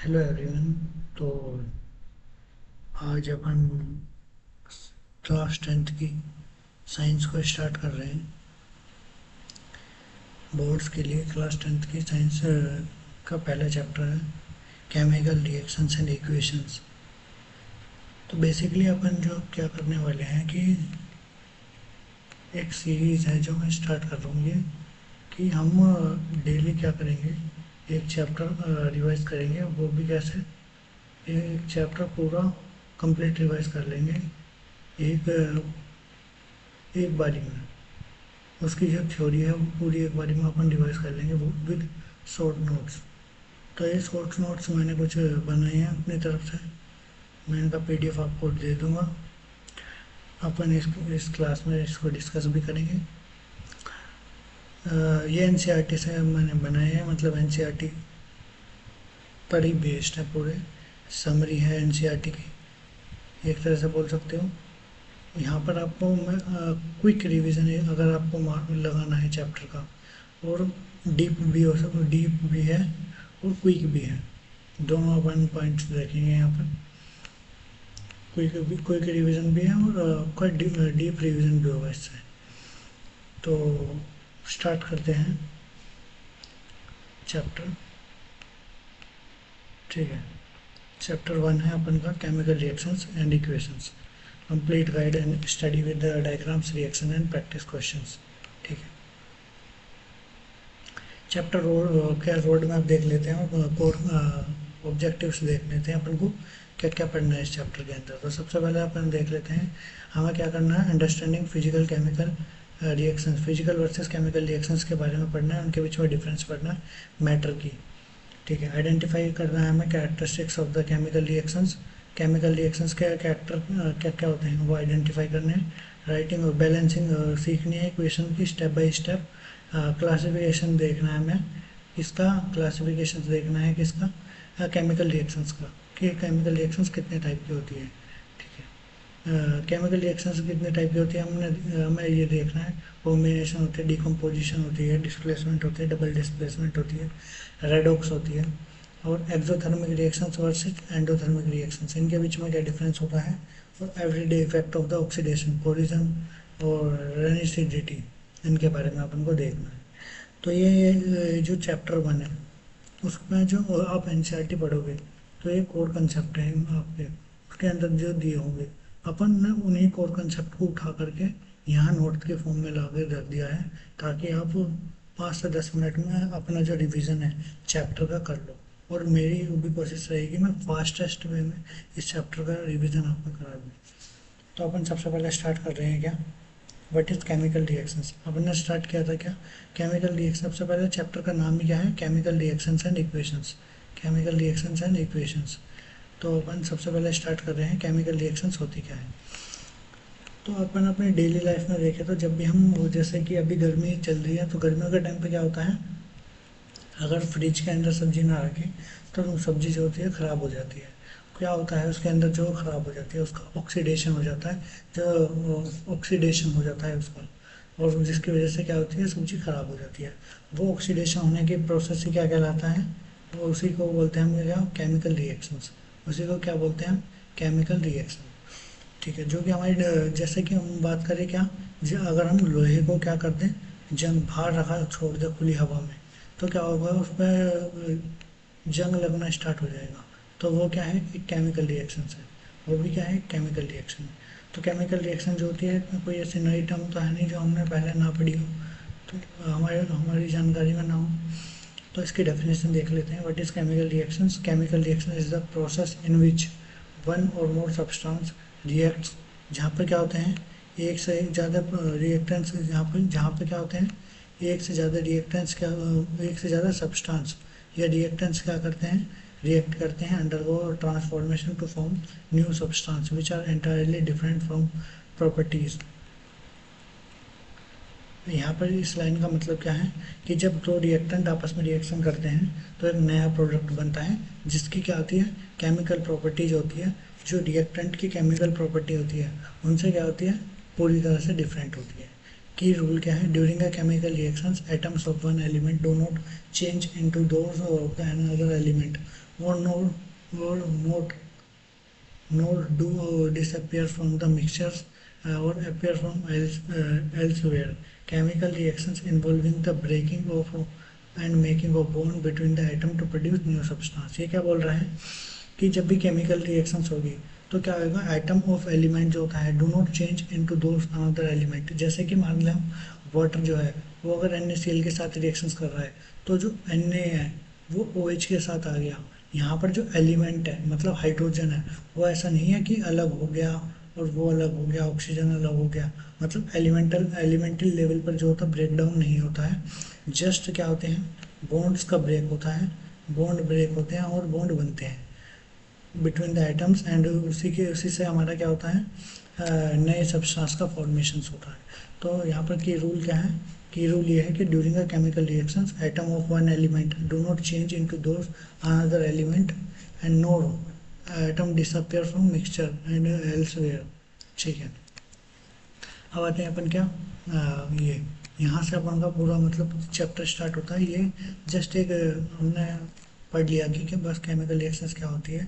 Hello everyone. तो आज अपन class tenth की साइंस को स्टार्ट कर रहे हैं। बोर्ड्स के लिए क्लास टेंथ की साइंस का पहला चैप्टर है केमिकल रिएक्शंस एंड इक्वेशंस। तो बेसिकली अपन जो क्या करने वाले हैं कि एक सीरीज़ है जो मैं स्टार्ट कर रहा हूँ ये कि हम डेली क्या करेंगे, एक चैप्टर रिवाइज करेंगे। वो भी कैसे, एक चैप्टर पूरा कंप्लीट रिवाइज कर लेंगे एक एक बारी में। उसकी जो थ्योरी है वो पूरी एक बारी में अपन रिवाइज कर लेंगे वो विद शॉर्ट नोट्स। तो ये शॉर्ट नोट्स मैंने कुछ बनाए हैं अपनी तरफ से। मैं इनका पीडीएफ आपको दे दूँगा। अपन इस क्लास में इसको डिस्कस भी करेंगे। ये एनसीईआरटी से मैंने बनाए हैं, मतलब एनसीईआरटी पर ही बेस्ड है। पूरे समरी है एनसीईआरटी की, एक तरह से बोल सकते हो। यहाँ पर आपको मैं क्विक रिवीजन है, अगर आपको लगाना है चैप्टर का। और डीप भी हो सकता, डीप भी है और क्विक भी है, दोनों अपन पॉइंट्स देखेंगे यहाँ पर। क्विक रिवीजन भी है और क्वाइट डीप रिवीजन भी होगा इससे। तो स्टार्ट करते हैं चैप्टर। ठीक है, चैप्टर 1 है अपन का chemical reactions and equations, complete guide and study with the diagrams, reaction and practice questions. ठीक है, चैप्टर क्या रोड मैप देख लेते हैं और कोर ऑब्जेक्टिव्स देख लेते हैं अपन को क्या क्या पढ़ना है इस चैप्टर के अंदर। तो सबसे पहले अपन देख लेते हैं हमें क्या करना है। Understanding physical chemical reactions, physical versus chemical reactions के बारे में पढ़ना है, उनके बीच में डिफरेंस पढ़ना है मैटर की। ठीक है, आइडेंटिफाई करना है हमें characteristics of the chemical reactions, chemical reactions के कैरेक्टर क्या क्या होते हैं वो आइडेंटिफाई करने हैं। राइटिंग और बैलेंसिंग सीखनी है इक्वेशन की स्टेप बाय स्टेप। क्लासिफिकेशन देखना है हमें, किसका क्लासिफिकेशन देखना है, किसका केमिकल रिएक्शंस का, कि केमिकल रिएक्शंस कितने टाइप की होती है। ठीक है, केमिकल रिएक्शंस कितने टाइप की होती है हमें ये देखना है। कॉम्बिनेशन होती है, डिकम्पोजिशन होती है, डिस्प्लेसमेंट होती है, डबल डिस्प्लेसमेंट होती है, रेडॉक्स होती है, और exothermic reactions versus endothermic reactions, इनके बीच में क्या डिफरेंस होता है। और everyday effect of the oxidation, corrosion और रेनिसिडिटी, इनके बारे में अपन को देखना है। तो ये जो चैप्टर 1 है उसमें जो आप एनसीईआरटी पढ़ोगे तो ये कोर कंसेप्ट है आपके, उसके अंदर जो दिए होंगे अपन ने उन्हीं कोर कंसेप्ट को उठा करके यहाँ नोट के फॉर्म में ला के रख दिया है, ताकि आप 5 से 10 मिनट में अपना जो रिवीजन है चैप्टर का कर लो। और मेरी वो भी कोशिश रहेगी मैं फास्टेस्ट वे में इस चैप्टर का रिवीजन आपको करा दूँ। तो अपन सबसे पहले स्टार्ट कर रहे हैं क्या, व्हाट इज केमिकल रिएक्शंस। अपन ने स्टार्ट किया था क्या, केमिकल रिएक्शन। सबसे पहले चैप्टर का नाम ही क्या है, chemical reactions and equations, chemical reactions and equations. तो अपन सबसे पहले स्टार्ट कर रहे हैं केमिकल रिएक्शंस होती क्या है। तो अपन अपने डेली लाइफ में देखें तो जब भी हम, जैसे कि अभी गर्मी चल रही है तो गर्मियों के टाइम पे क्या होता है, अगर फ्रिज के अंदर सब्जी ना रखें तो सब्जी जो होती है ख़राब हो जाती है। क्या होता है उसके अंदर जो ख़राब हो जाती है उसका ऑक्सीडेशन हो जाता है, जो ऑक्सीडेशन हो जाता है उसका, और जिसकी वजह से क्या होती है सब्जी ख़राब हो जाती है। वो ऑक्सीडेशन होने की प्रोसेस ही क्या कहलाता है, वो उसी को बोलते हैं हम क्या, केमिकल रिएक्शंस। उसी को क्या बोलते हैं हम, केमिकल रिएक्शन। ठीक है, जो कि हमारी जैसे कि हम बात करें क्या, अगर हम लोहे को क्या कर दें, जंग बाहर रखा छोड़ दें खुली हवा में, तो क्या होगा उस पर जंग लगना स्टार्ट हो जाएगा। तो वो क्या है, एक केमिकल रिएक्शन है, वो भी क्या है, केमिकल रिएक्शन। तो केमिकल रिएक्शन जो होती है कोई ऐसी नई टर्म तो है नहीं जो हमने पहले ना पढ़ी हो, तो हमारी जानकारी में ना हो। तो इसकी डेफिनेशन देख लेते हैं। What is chemical reactions. Chemical reaction is the process in which one or more substance reacts, जहाँ पर क्या होते हैं एक से ज़्यादा रिएक्टेंट्स, जहाँ पे क्या होते हैं एक से ज़्यादा रिएक्टेंट्स, क्या एक से ज़्यादा सब्सटेंस या रिएक्टेंट्स क्या करते हैं, रिएक्ट करते हैं, undergo transformation to form new substance which are entirely different from properties. यहाँ पर इस लाइन का मतलब क्या है कि जब दो रिएक्टेंट आपस में रिएक्शन करते हैं तो एक नया प्रोडक्ट बनता है जिसकी क्या होती है, केमिकल प्रॉपर्टीज होती है। जो रिएक्टेंट की केमिकल प्रॉपर्टी होती है उनसे क्या होती है, पूरी तरह से डिफरेंट होती है। की रूल क्या है, during a chemical reactions atoms of one element do not change into those of the another element. or not nor do disappear from the mixtures or appear from elsewhere. Chemical reactions involving the breaking of and making of bond between the atom to produce new substance. ये क्या बोल रहा है कि जब भी chemical reactions होगी तो क्या होगा, एटम ऑफ एलिमेंट जो होता है do not change into those another element. जैसे कि मान लें वाटर जो है वो अगर NaCl के साथ रिएक्शंस कर रहा है तो जो Na है वो OH के साथ आ गया। यहाँ पर जो एलिमेंट है मतलब हाइड्रोजन है वो ऐसा नहीं है कि अलग हो गया और वो अलग हो गया, ऑक्सीजन अलग हो गया, मतलब एलिमेंटल लेवल पर जो होता है ब्रेक डाउन नहीं होता है। जस्ट क्या होते हैं, बॉन्ड्स का ब्रेक होता है, बॉन्ड ब्रेक होते हैं और बॉन्ड बनते हैं बिटवीन द एटम्स एंड उसी से हमारा क्या होता है, नए सब्सटेंस का फॉर्मेशन होता है। तो यहाँ पर की रूल क्या है, की रूल ये है कि during a chemical reactions atom of one element do not change into those another element and NOR atom disappear from mixture and elsewhere. ठीक है, अब आते हैं अपन क्या, ये यहाँ से अपन का पूरा मतलब चैप्टर स्टार्ट होता है। ये जस्ट एक हमने पढ़ लिया कि बस केमिकल रिएक्शंस क्या होती है,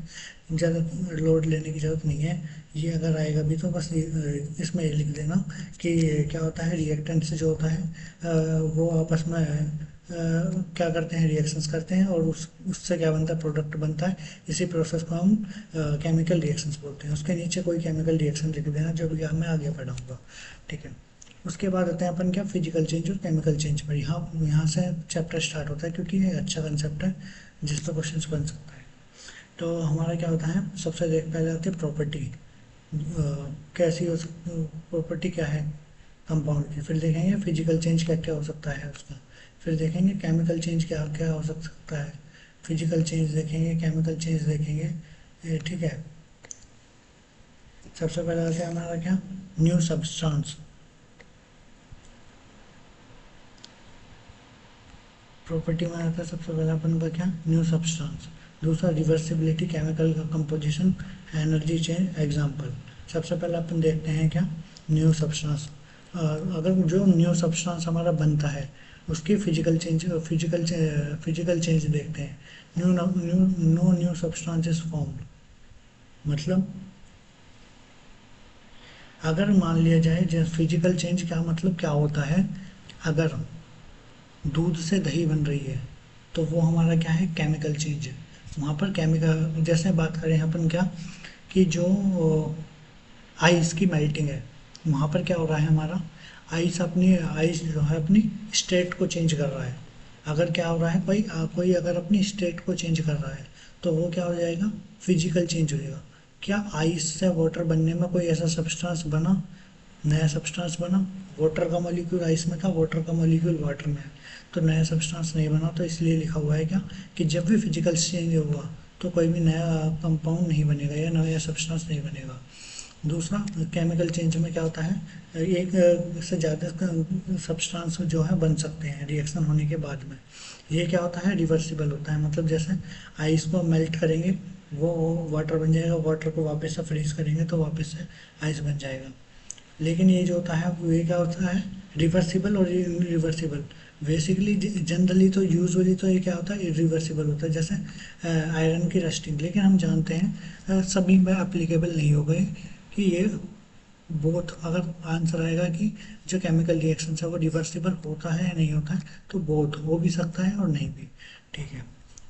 ज़्यादा लोड लेने की ज़रूरत नहीं है। ये अगर आएगा भी तो बस इसमें ये लिख देना कि क्या होता है, रिएक्टेंट्स जो होता है वो आपस में क्या करते हैं, रिएक्शंस करते हैं और उससे क्या बनता है, प्रोडक्ट बनता है। इसी प्रोसेस को हम केमिकल रिएक्शंस बोलते हैं। उसके नीचे कोई केमिकल रिएक्शन लिख देना जो भी मैं आगे पढ़ाऊँगा। ठीक है, उसके बाद आते हैं अपन क्या, फिजिकल चेंज और केमिकल चेंज पर। यहाँ से चैप्टर स्टार्ट होता है क्योंकि ये अच्छा कंसेप्ट है जिस पर क्वेश्चन बन सकता है। तो हमारा क्या होता है, सबसे पहले आती है प्रॉपर्टी, कैसी हो सकती, प्रॉपर्टी क्या है कंपाउंड की। फिर देखेंगे फिजिकल चेंज क्या क्या हो सकता है उसका। फिर देखेंगे केमिकल चेंज क्या क्या हो सकता है। फिजिकल चेंज देखेंगे, केमिकल चेंज देखेंगे। ठीक है, सबसे पहले आता है हमारा क्या, न्यू सब्सटेंस। प्रॉपर्टी में आता है सबसे पहले अपन का क्या, न्यू सब्सटेंस। दूसरा रिवर्सिबिलिटी, केमिकल का कंपोजिशन, एनर्जी चेंज। एग्जांपल, सबसे पहले अपन देखते हैं क्या, न्यू सब्सटेंस। अगर जो न्यू सब्सटेंस हमारा बनता है उसकी फिजिकल चेंज देखते हैं। No new substance is formed, मतलब अगर मान लिया जाए फिजिकल चेंज क्या मतलब क्या होता है, अगर दूध से दही बन रही है तो वो हमारा क्या है, केमिकल चेंज है। वहाँ पर केमिकल, जैसे बात करें अपन क्या कि जो आइस की मेल्टिंग है वहाँ पर क्या हो रहा है, हमारा आइस जो है अपनी स्टेट को चेंज कर रहा है। अगर क्या हो रहा है, कोई अगर अपनी स्टेट को चेंज कर रहा है तो वो क्या हो जाएगा, फिजिकल चेंज हो जाएगा। क्या आइस से वाटर बनने में कोई ऐसा सब्सटेंस बना, नया सब्सटेंस बना? वाटर का मॉलिक्यूल आइस में था, वाटर का मॉलिक्यूल वाटर में है, तो नया सब्सटेंस नहीं बना। तो इसलिए लिखा हुआ है क्या कि जब भी फिजिकल चेंज होगा तो कोई भी नया कंपाउंड नहीं बनेगा या नया सब्सटेंस नहीं बनेगा। दूसरा, केमिकल चेंज में क्या होता है, एक से ज़्यादा सब्सटेंस जो है बन सकते हैं रिएक्शन होने के बाद में। ये क्या होता है, रिवर्सिबल होता है। मतलब जैसे आइस को मेल्ट करेंगे वो वाटर बन जाएगा, वाटर को वापस से फ्रीज करेंगे तो वापस से आइस बन जाएगा। लेकिन ये जो होता है वो ये क्या होता है, रिवर्सिबल और इरिवर्सिबल। बेसिकली जनरली तो यूजुअली तो ये क्या होता है, इरिवर्सिबल होता है, जैसे आयरन की रस्टिंग। लेकिन हम जानते हैं सभी में एप्लीकेबल नहीं हो गए कि ये बोथ, अगर आंसर आएगा कि जो केमिकल रिएक्शन है वो रिवर्सिबल होता है या नहीं होता है, तो बोथ हो भी सकता है और नहीं भी। ठीक है,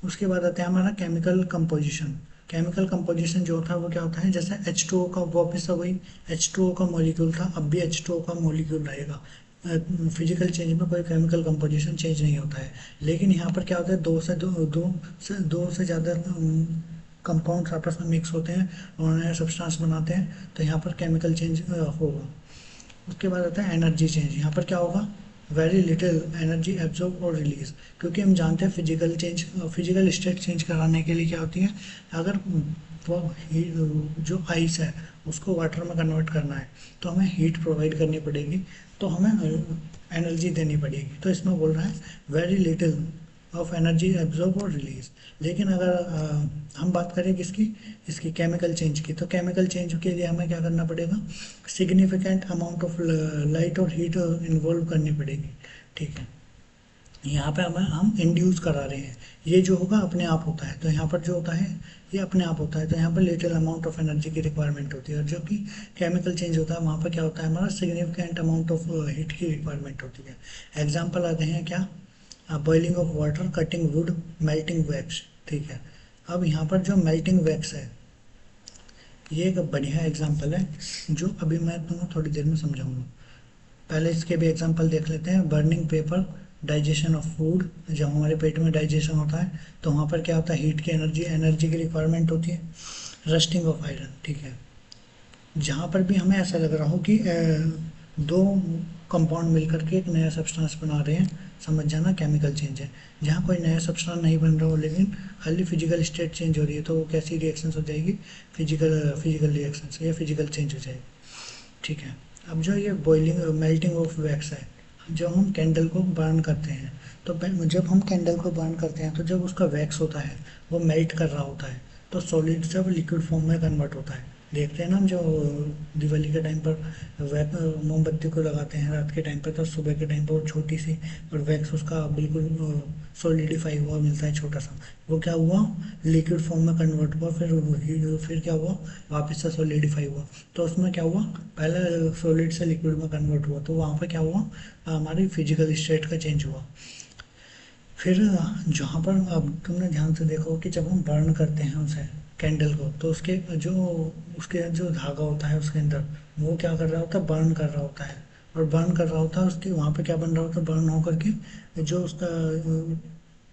उसके बाद आता है हमारा केमिकल कंपोजिशन। केमिकल कंपोजिशन जो होता है वो क्या होता है, जैसे H2O का, वापस वही H2O का मॉलिक्यूल था, अब भी H2O का मॉलिक्यूल रहेगा। फिजिकल चेंज में कोई केमिकल कंपोजिशन चेंज नहीं होता है। लेकिन यहाँ पर क्या होता है, दो से ज़्यादा कंपाउंड्स आपस में मिक्स होते हैं और नया सब्सटेंस बनाते हैं, तो यहाँ पर केमिकल चेंज होगा। उसके बाद आता है एनर्जी चेंज। यहाँ पर क्या होगा, वेरी लिटिल एनर्जी एब्जॉर्ब और रिलीज। क्योंकि हम जानते हैं फिजिकल स्टेट चेंज कराने के लिए क्या होती है, अगर वो जो आइस है उसको वाटर में कन्वर्ट करना है तो हमें हीट प्रोवाइड करनी पड़ेगी, तो हमें एनर्जी देनी पड़ेगी। तो इसमें बोल रहा है very little of energy absorb और रिलीज। लेकिन अगर हम बात करें किसकी, इसकी केमिकल चेंज की, तो केमिकल चेंज के लिए हमें क्या करना पड़ेगा, सिग्निफिकेंट अमाउंट ऑफ लाइट और हीट इन्वॉल्व करनी पड़ेगी। ठीक है, यहाँ पे हम इंड्यूस करा रहे हैं, ये जो होगा अपने आप होता है, तो यहाँ पर जो होता है ये अपने आप होता है, तो यहाँ पर लिटिल अमाउंट ऑफ एनर्जी की रिक्वायरमेंट होती है, और जो कि केमिकल चेंज होता है वहाँ पर क्या होता है, हमारा सिग्निफिकेंट अमाउंट ऑफ हीट की रिक्वायरमेंट होती है। एग्जाम्पल आते हैं क्या, boiling of water, cutting would, melting wax. ठीक है, अब यहाँ पर जो मेल्टिंग वैक्स है ये एक बढ़िया एग्जाम्पल है जो अभी मैं तुम्हें थोड़ी देर में समझाऊंगा। पहले इसके भी एग्जांपल देख लेते हैं। Burning paper, digestion of food, जब हमारे पेट में डाइजेशन होता है तो वहाँ पर क्या होता है, हीट की एनर्जी एनर्जी की रिक्वायरमेंट होती है। रस्टिंग ऑफ आयरन, ठीक है, जहाँ पर भी हमें ऐसा लग रहा हो कि दो कंपाउंड मिलकर के एक नया सब्सटेंस बना रहे हैं, समझ जाना केमिकल चेंज है। जहाँ कोई नया सब्सटेंस नहीं बन रहा हो लेकिन खाली फिजिकल स्टेट चेंज हो रही है तो वो कैसी रिएक्शंस हो जाएगी, फिजिकल रिएक्शंस या फिजिकल चेंज हो जाएगी। ठीक है, अब जो ये बॉइलिंग मेल्टिंग ऑफ वैक्स है, जब हम कैंडल को बर्न करते हैं तो जब हम कैंडल को बर्न करते हैं तो जब उसका वैक्स होता है वो मेल्ट कर रहा होता है तो सॉलिड जब लिक्विड फॉर्म में कन्वर्ट होता है। देखते हैं ना हम जो दिवाली के टाइम पर मोमबत्ती को लगाते हैं रात के टाइम पर, तो सुबह के टाइम पर वो छोटी सी और वैक्स उसका बिल्कुल सॉलिडिफाई हुआ मिलता है छोटा सा, वो क्या हुआ, लिक्विड फॉर्म में कन्वर्ट हुआ, फिर क्या हुआ, वापस से सॉलिडिफाई हुआ। तो उसमें क्या हुआ, पहले सॉलिड से लिक्विड में कन्वर्ट हुआ तो वहाँ पर क्या हुआ, हमारी फिजिकल स्टेट का चेंज हुआ। फिर जहाँ पर अब तुमने ध्यान से देखो कि जब हम बर्न करते हैं उसे कैंडल को तो उसके जो धागा होता है उसके अंदर वो क्या कर रहा होता है, बर्न कर रहा होता है, और बर्न कर रहा होता है उसके वहाँ पे क्या बन रहा होता है, बर्न होकर के जो उसका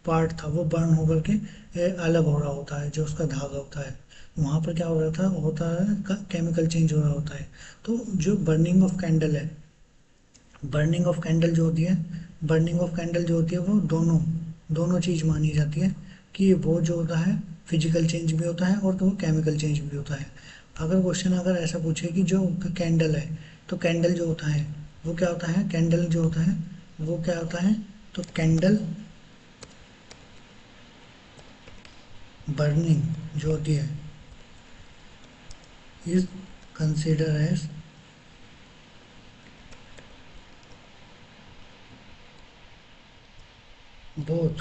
पार्ट था वो बर्न होकर के अलग हो रहा होता है, जो उसका धागा होता है वहाँ पर क्या हो रहा था, होता है केमिकल चेंज हो रहा होता है। तो जो बर्निंग ऑफ कैंडल है, बर्निंग ऑफ कैंडल जो होती है, बर्निंग ऑफ कैंडल जो होती है वो दोनों दोनों चीज़ मानी जाती है कि वो जो होता है फिजिकल चेंज भी होता है और तो वो केमिकल चेंज भी होता है। अगर क्वेश्चन अगर ऐसा पूछे कि जो कैंडल है तो कैंडल जो होता है वो क्या होता है, कैंडल जो होता है वो क्या होता है, तो कैंडल बर्निंग जो होती है is consider as both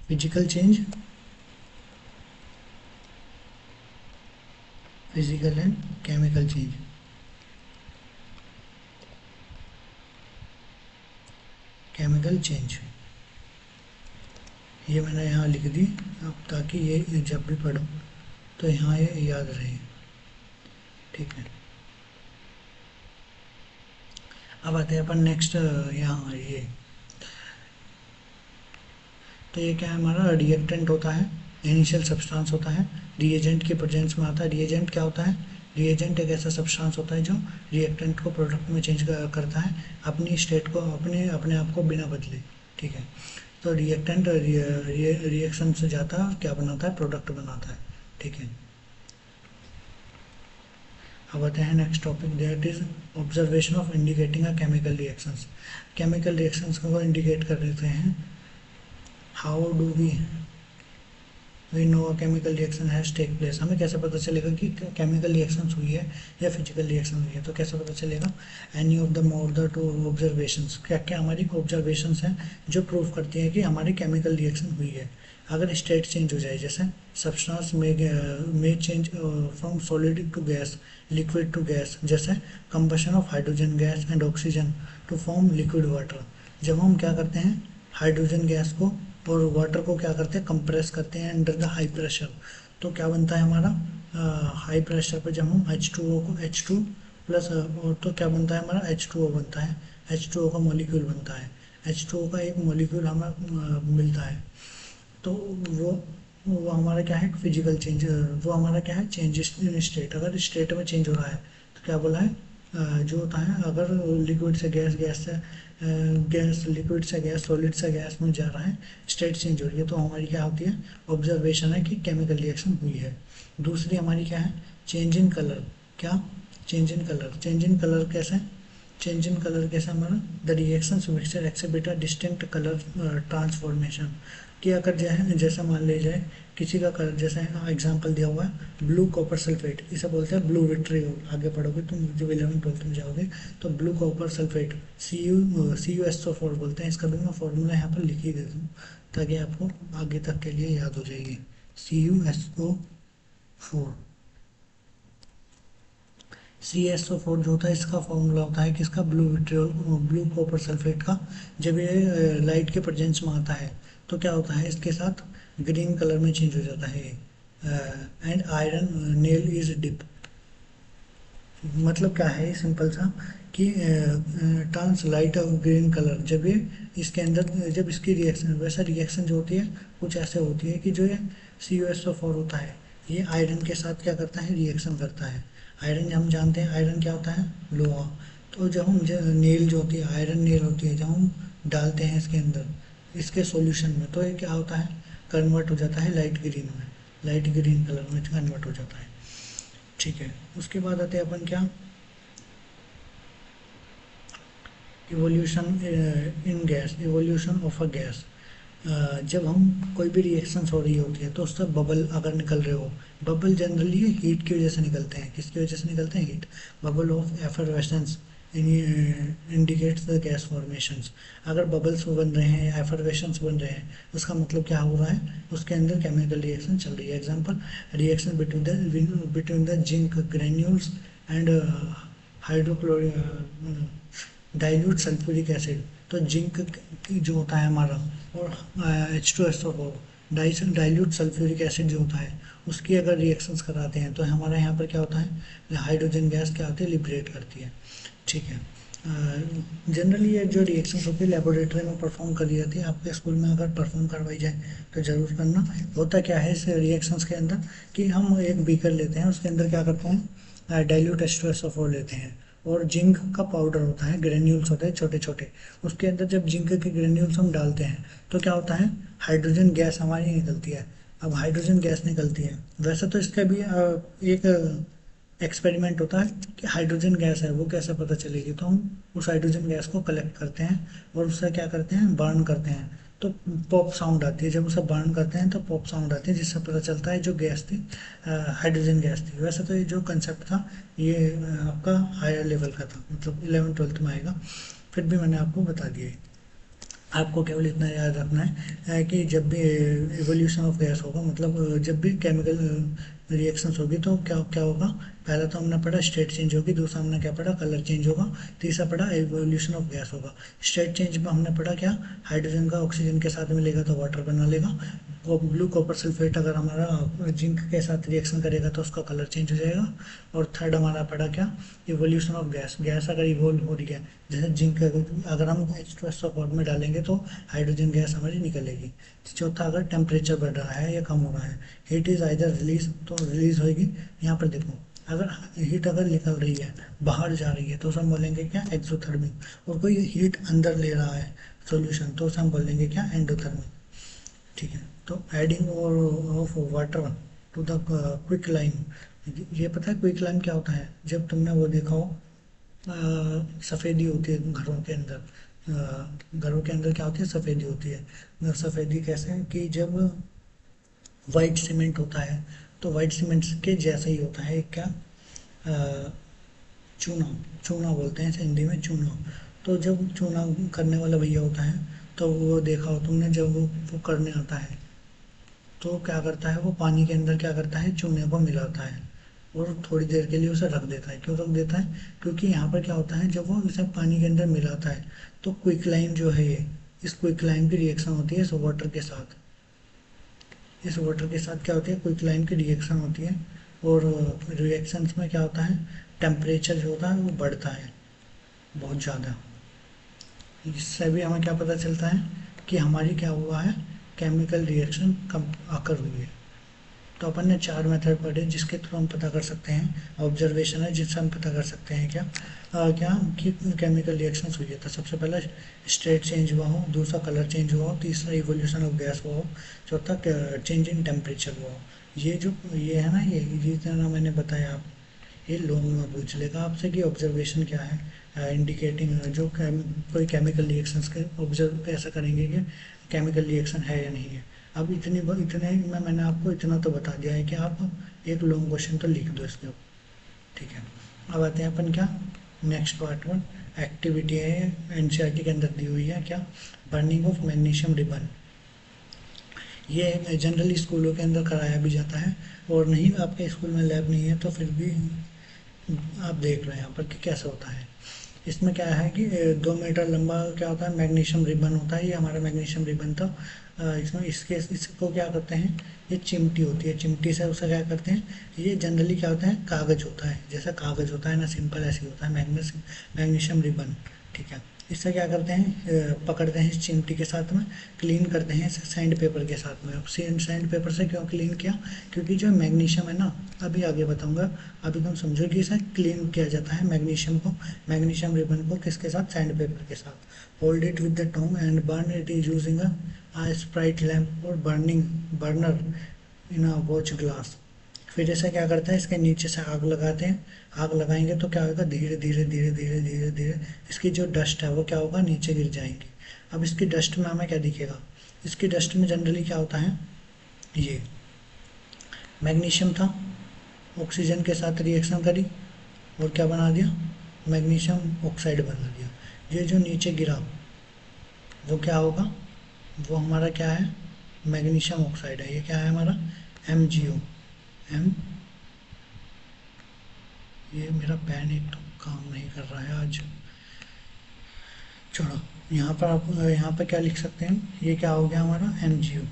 physical change, physical and chemical change। Chemical change ये मैंने यहाँ लिख दी अब ताकि ये जब भी पढ़ो तो यहाँ ये याद रहे। ठीक है, अब आते हैं अपन नेक्स्ट यहाँ ये, तो ये क्या है, हमारा रिएक्टेंट होता है, इनिशियल सब्सटेंस होता है, रिएजेंट के प्रेजेंस में आता है। रिएजेंट क्या होता है, रिएजेंट एक ऐसा सब्सटेंस होता है जो रिएक्टेंट को प्रोडक्ट में चेंज करता है अपनी स्टेट को, अपने आप को बिना बदले। ठीक है, तो रिएक्टेंट रिएक्शन से जाता है और क्या बनाता है, प्रोडक्ट बनाता है। ठीक है, अब आते हैं next topic, that is observation of indicating a chemical reactions. Chemical reactions को इंडिकेट कर देते हैं। How do we know a chemical reaction has take place, हमें कैसे पता चलेगा कि केमिकल रिएक्शन हुई है या फिजिकल रिएक्शन हुई है, तो कैसे पता चलेगा, any of the more the two observations, क्या क्या हमारी ऑब्जर्वेशंस हैं जो प्रूव करती हैं कि हमारी केमिकल रिएक्शन हुई है। अगर स्टेट चेंज हो जाए, जैसे सब्सटेंस में change from solid to gas, liquid to gas, जैसे combustion of hydrogen gas and oxygen to form liquid water. जब हम क्या करते हैं, हाइड्रोजन गैस को और वाटर को क्या करते हैं, कंप्रेस करते हैं अंडर द हाई प्रेशर, तो क्या बनता है हमारा, हाई प्रेशर पर जब हम H2O को H2 प्लस, तो क्या बनता है हमारा, H2O बनता है, H2O का मॉलिक्यूल बनता है, H2O का एक मॉलिक्यूल हमें मिलता है। तो वो हमारा क्या है, फिजिकल चेंज, वो हमारा क्या है, चेंजेस इन स्टेट। अगर स्टेट में चेंज हो रहा है तो क्या बोला है, जो होता है अगर लिक्विड से गैस, गैस से गैस, लिक्विड से गैस, सॉलिड से गैस में जा रहा है, स्टेट चेंज हो रही है, तो हमारी क्या होती है, ऑब्जर्वेशन है कि केमिकल रिएक्शन हुई है। दूसरी हमारी क्या है, चेंज इन कलर। क्या, change in colour, change in colour कैसे, चेंज इन कलर कैसे हमारा, the reaction mixture exhibit a distinct colour transformation, कि अगर जो है जैसे मान ले जाए किसी का कलर, जैसे एग्जांपल दिया हुआ है ब्लू कॉपर सल्फेट, इसे बोलते हैं ब्लू विट्रियो। आगे पढ़ोगे तुम जब 11th-12th में जाओगे तो ब्लू कॉपर सल्फेट CuSO4 बोलते हैं। इसका भी मैं फॉर्मूला यहाँ पर लिख ही दे दूँ ताकि आपको आगे तक के लिए याद हो जाएगी। CuSO4 CSO4 जो होता है इसका फॉर्मूला होता है किसका, ब्लू कॉपर सल्फेट का। जब ये लाइट के प्रेजेंस में आता है तो क्या होता है, इसके साथ ग्रीन कलर में चेंज हो जाता है। And iron nail is dip, मतलब क्या है सिंपल सा कि turns light of green colour. जब ये इसके अंदर, जब इसकी रिएक्शन, वैसा रिएक्शन जो होती है कुछ ऐसे होती है कि जो ये CuSO4 होता है ये आयरन के साथ क्या करता है, रिएक्शन करता है। आयरन हम जानते हैं आयरन क्या होता है, लोहा। तो जब हम नेल जो होती है, आयरन नेल होती है, जब हम डालते हैं इसके अंदर, इसके सॉल्यूशन में, तो ये क्या होता है, कन्वर्ट हो जाता है लाइट ग्रीन में, लाइट ग्रीन कलर में कन्वर्ट हो जाता है। ठीक है, उसके बाद आते हैं अपन क्या, evolution in gas, evolution of a gas. जब हम कोई भी रिएक्शंस हो रही होती है तो उससे बबल अगर निकल रहे हो, बबल जनरली हीट की वजह से निकलते हैं। किसकी वजह से निकलते हैं, heat. Bubble of effervescence indicates the gas formations. अगर बबल्स बन रहे हैं, एफरवेशंस बन रहे हैं, उसका मतलब क्या हो रहा है, उसके अंदर केमिकल रिएक्शन चल रही है। Example, reaction between the zinc granules and hydrochloric dilute sulphuric acid. तो जिंक जो होता है हमारा और H2SO4 डाइल्यूट सल्फ्यूरिक एसिड जो होता है उसकी अगर रिएक्शंस कराते हैं तो हमारा यहाँ पर क्या होता है, हाइड्रोजन गैस क्या होती है, लिबरेट करती है। ठीक है, जनरली ये जो रिएक्शंस होती है लेबोरेटरी में परफॉर्म करी जाती है। आपके स्कूल में अगर परफॉर्म करवाई जाए तो ज़रूर करना। होता क्या है इस रिएक्शंस के अंदर कि हम एक बीकर लेते हैं, उसके अंदर क्या करते हैं, डाइल्यूट H2SO4 लेते हैं और जिंक का पाउडर होता है, ग्रेन्यूल्स होते हैं छोटे छोटे। उसके अंदर जब जिंक के ग्रेन्यूल्स हम डालते हैं तो क्या होता है, हाइड्रोजन गैस हमारी निकलती है। अब हाइड्रोजन गैस निकलती है, वैसे तो इसका भी एक एक्सपेरिमेंट होता है कि हाइड्रोजन गैस है वो कैसे पता चलेगी। तो हम उस हाइड्रोजन गैस को कलेक्ट करते हैं और उससे क्या करते हैं, बर्न करते हैं। तो पॉप साउंड आती है, जब उसे बर्न करते हैं तो पॉप साउंड आती है, जिससे पता चलता है जो गैस थी हाइड्रोजन गैस थी। वैसे तो ये जो कंसेप्ट था ये आपका हायर लेवल का था, मतलब 11th-12th में आएगा, फिर भी मैंने आपको बता दिया है। आपको केवल इतना याद रखना है कि जब भी एवोल्यूशन ऑफ गैस होगा, मतलब जब भी केमिकल रिएक्शंस होगी तो क्या क्या होगा, पहला तो हमने पढ़ा स्टेट चेंज होगी, दूसरा हमने क्या पढ़ा, कलर चेंज होगा, तीसरा पढ़ा एवोल्यूशन ऑफ गैस होगा। स्टेट चेंज में हमने पढ़ा क्या, हाइड्रोजन का ऑक्सीजन के साथ मिलेगा तो वाटर बना लेगा। और ब्लू कॉपर सल्फेट अगर हमारा जिंक के साथ रिएक्शन करेगा तो उसका कलर चेंज हो जाएगा। और थर्ड हमारा पढ़ा क्या, इवोल्यूशन ऑफ गैस, गैस अगर इवोल्व हो रही है, जैसे जिंक अगर हम H2SO4 में डालेंगे तो हाइड्रोजन गैस हमारी निकलेगी। चौथा, अगर टेम्परेचर बढ़ रहा है या कम हो रहा है, हीट इज आइदर रिलीज, तो रिलीज होगी। यहाँ पर देखो, अगर हीट अगर निकल रही है, बाहर जा रही है, तो उसे हम बोलेंगे क्या, एक्सोथर्मिक। और कोई हीट अंदर ले रहा है सॉल्यूशन तो उसे हम बोलेंगे क्या, एंडोथर्मिक। ठीक है, तो एडिंग और of water to the quick lime. ये पता है क्विक लाइम क्या होता है, जब तुमने वो देखा हो सफ़ेदी होती है घरों के अंदर, घरों के अंदर क्या होती है, सफ़ेदी होती है। सफ़ेदी कैसे है कि जब वाइट सीमेंट होता है तो वाइट सीमेंट के जैसा ही होता है क्या, चूना, चूना बोलते हैं इसे हिंदी में, चूना। तो जब चूना करने वाला भैया होता है तो वो देखा हो तुमने, जब वो करने आता है तो क्या करता है, वो पानी के अंदर क्या करता है, चूने को मिलाता है और थोड़ी देर के लिए उसे रख देता है। क्यों रख देता है, क्योंकि यहाँ पर क्या होता है, जब वो इसे पानी के अंदर मिलाता है तो क्विक लाइम जो है ये, इस क्विक लाइम की रिएक्शन होती है इस वाटर के साथ। इस वाटर के साथ क्या होती है, क्विक लाइम की रिएक्शन होती है। और रिएक्शंस में क्या होता है, टेम्परेचर जो होता है वो बढ़ता है बहुत ज़्यादा। इससे भी हमें क्या पता चलता है कि हमारी क्या हुआ है, केमिकल रिएक्शन कम आकर हुई है। तो अपन ने 4 मेथड पढ़े जिसके थ्रू हम पता कर सकते हैं, ऑब्जर्वेशन है जिससे हम पता कर सकते हैं क्या क्या कि केमिकल रिएक्शंस हुई है। तो सबसे पहला स्टेट चेंज हुआ हो, दूसरा कलर चेंज हुआ हो, तीसरा इवोल्यूशन ऑफ गैस हुआ हो, चौथा चेंज इन टेम्परेचर हुआ हो। ये जो ये है ना, ये जितना मैंने बताया आप, ये लॉन्ग में पूछ लेगा आपसे कि ऑब्जर्वेशन क्या है, इंडिकेटिंग जो कोई केमिकल रिएक्शंस के ऑब्जर्व ऐसा करेंगे कि केमिकल रिएक्शन है या नहीं है। अब इतने में मैंने आपको इतना तो बता दिया है कि आप एक लॉन्ग क्वेश्चन तो लिख दो इसके ऊपर, ठीक है। अब आते हैं अपन क्या नेक्स्ट पार्ट में, एक्टिविटी है एनसीईआरटी के अंदर दी हुई है क्या, बर्निंग ऑफ मैग्नीशियम रिबन। ये जनरली स्कूलों के अंदर कराया भी जाता है, और नहीं आपके स्कूल में लैब नहीं है तो फिर भी आप देख रहे हैं यहाँ पर कि कैसा होता है। इसमें क्या है कि 2 मीटर लंबा क्या होता है मैग्नीशियम रिबन होता है, ये हमारा मैग्नीशियम रिबन था। इसमें इसको क्या करते हैं, ये चिमटी होती है, चिमटी से उसे क्या करते हैं, ये जनरली क्या होता है कागज़ होता है, जैसा कागज़ होता है ना सिंपल ऐसे ही होता है मैग्नीशियम रिबन, ठीक है। इससे क्या करते हैं पकड़ते हैं इस चिमटी के साथ में, क्लीन करते हैं इसे सैंड पेपर के साथ में। अब सैंड पेपर से क्यों क्लीन किया, क्योंकि जो मैग्नीशियम है ना, अभी आगे बताऊंगा, अभी तुम समझो कि इसे क्लीन किया जाता है मैग्नीशियम को, मैग्नीशियम रिबन को किसके साथ, सैंड पेपर के साथ। Hold it with the tong and burn it is using a spirit lamp or burner in a watch glass. फिर ऐसा क्या करता है, इसके नीचे से आग लगाते हैं, आग लगाएंगे तो क्या होगा, धीरे धीरे धीरे धीरे धीरे धीरे इसकी जो डस्ट है वो क्या होगा, नीचे गिर जाएंगी। अब इसकी डस्ट में हमें क्या दिखेगा, इसकी डस्ट में जनरली क्या होता है, ये मैग्नीशियम था, ऑक्सीजन के साथ रिएक्शन करी और क्या बना दिया, मैग्नीशियम ऑक्साइड बना दिया। ये जो नीचे गिरा वो क्या होगा, वो हमारा क्या है, मैग्नीशियम ऑक्साइड है। ये क्या है हमारा MgO। एम ये मेरा पेन एक तो काम नहीं कर रहा है आज, छोड़ो। यहाँ पर आप यहाँ पर क्या लिख सकते हैं, ये क्या हो गया हमारा MgO,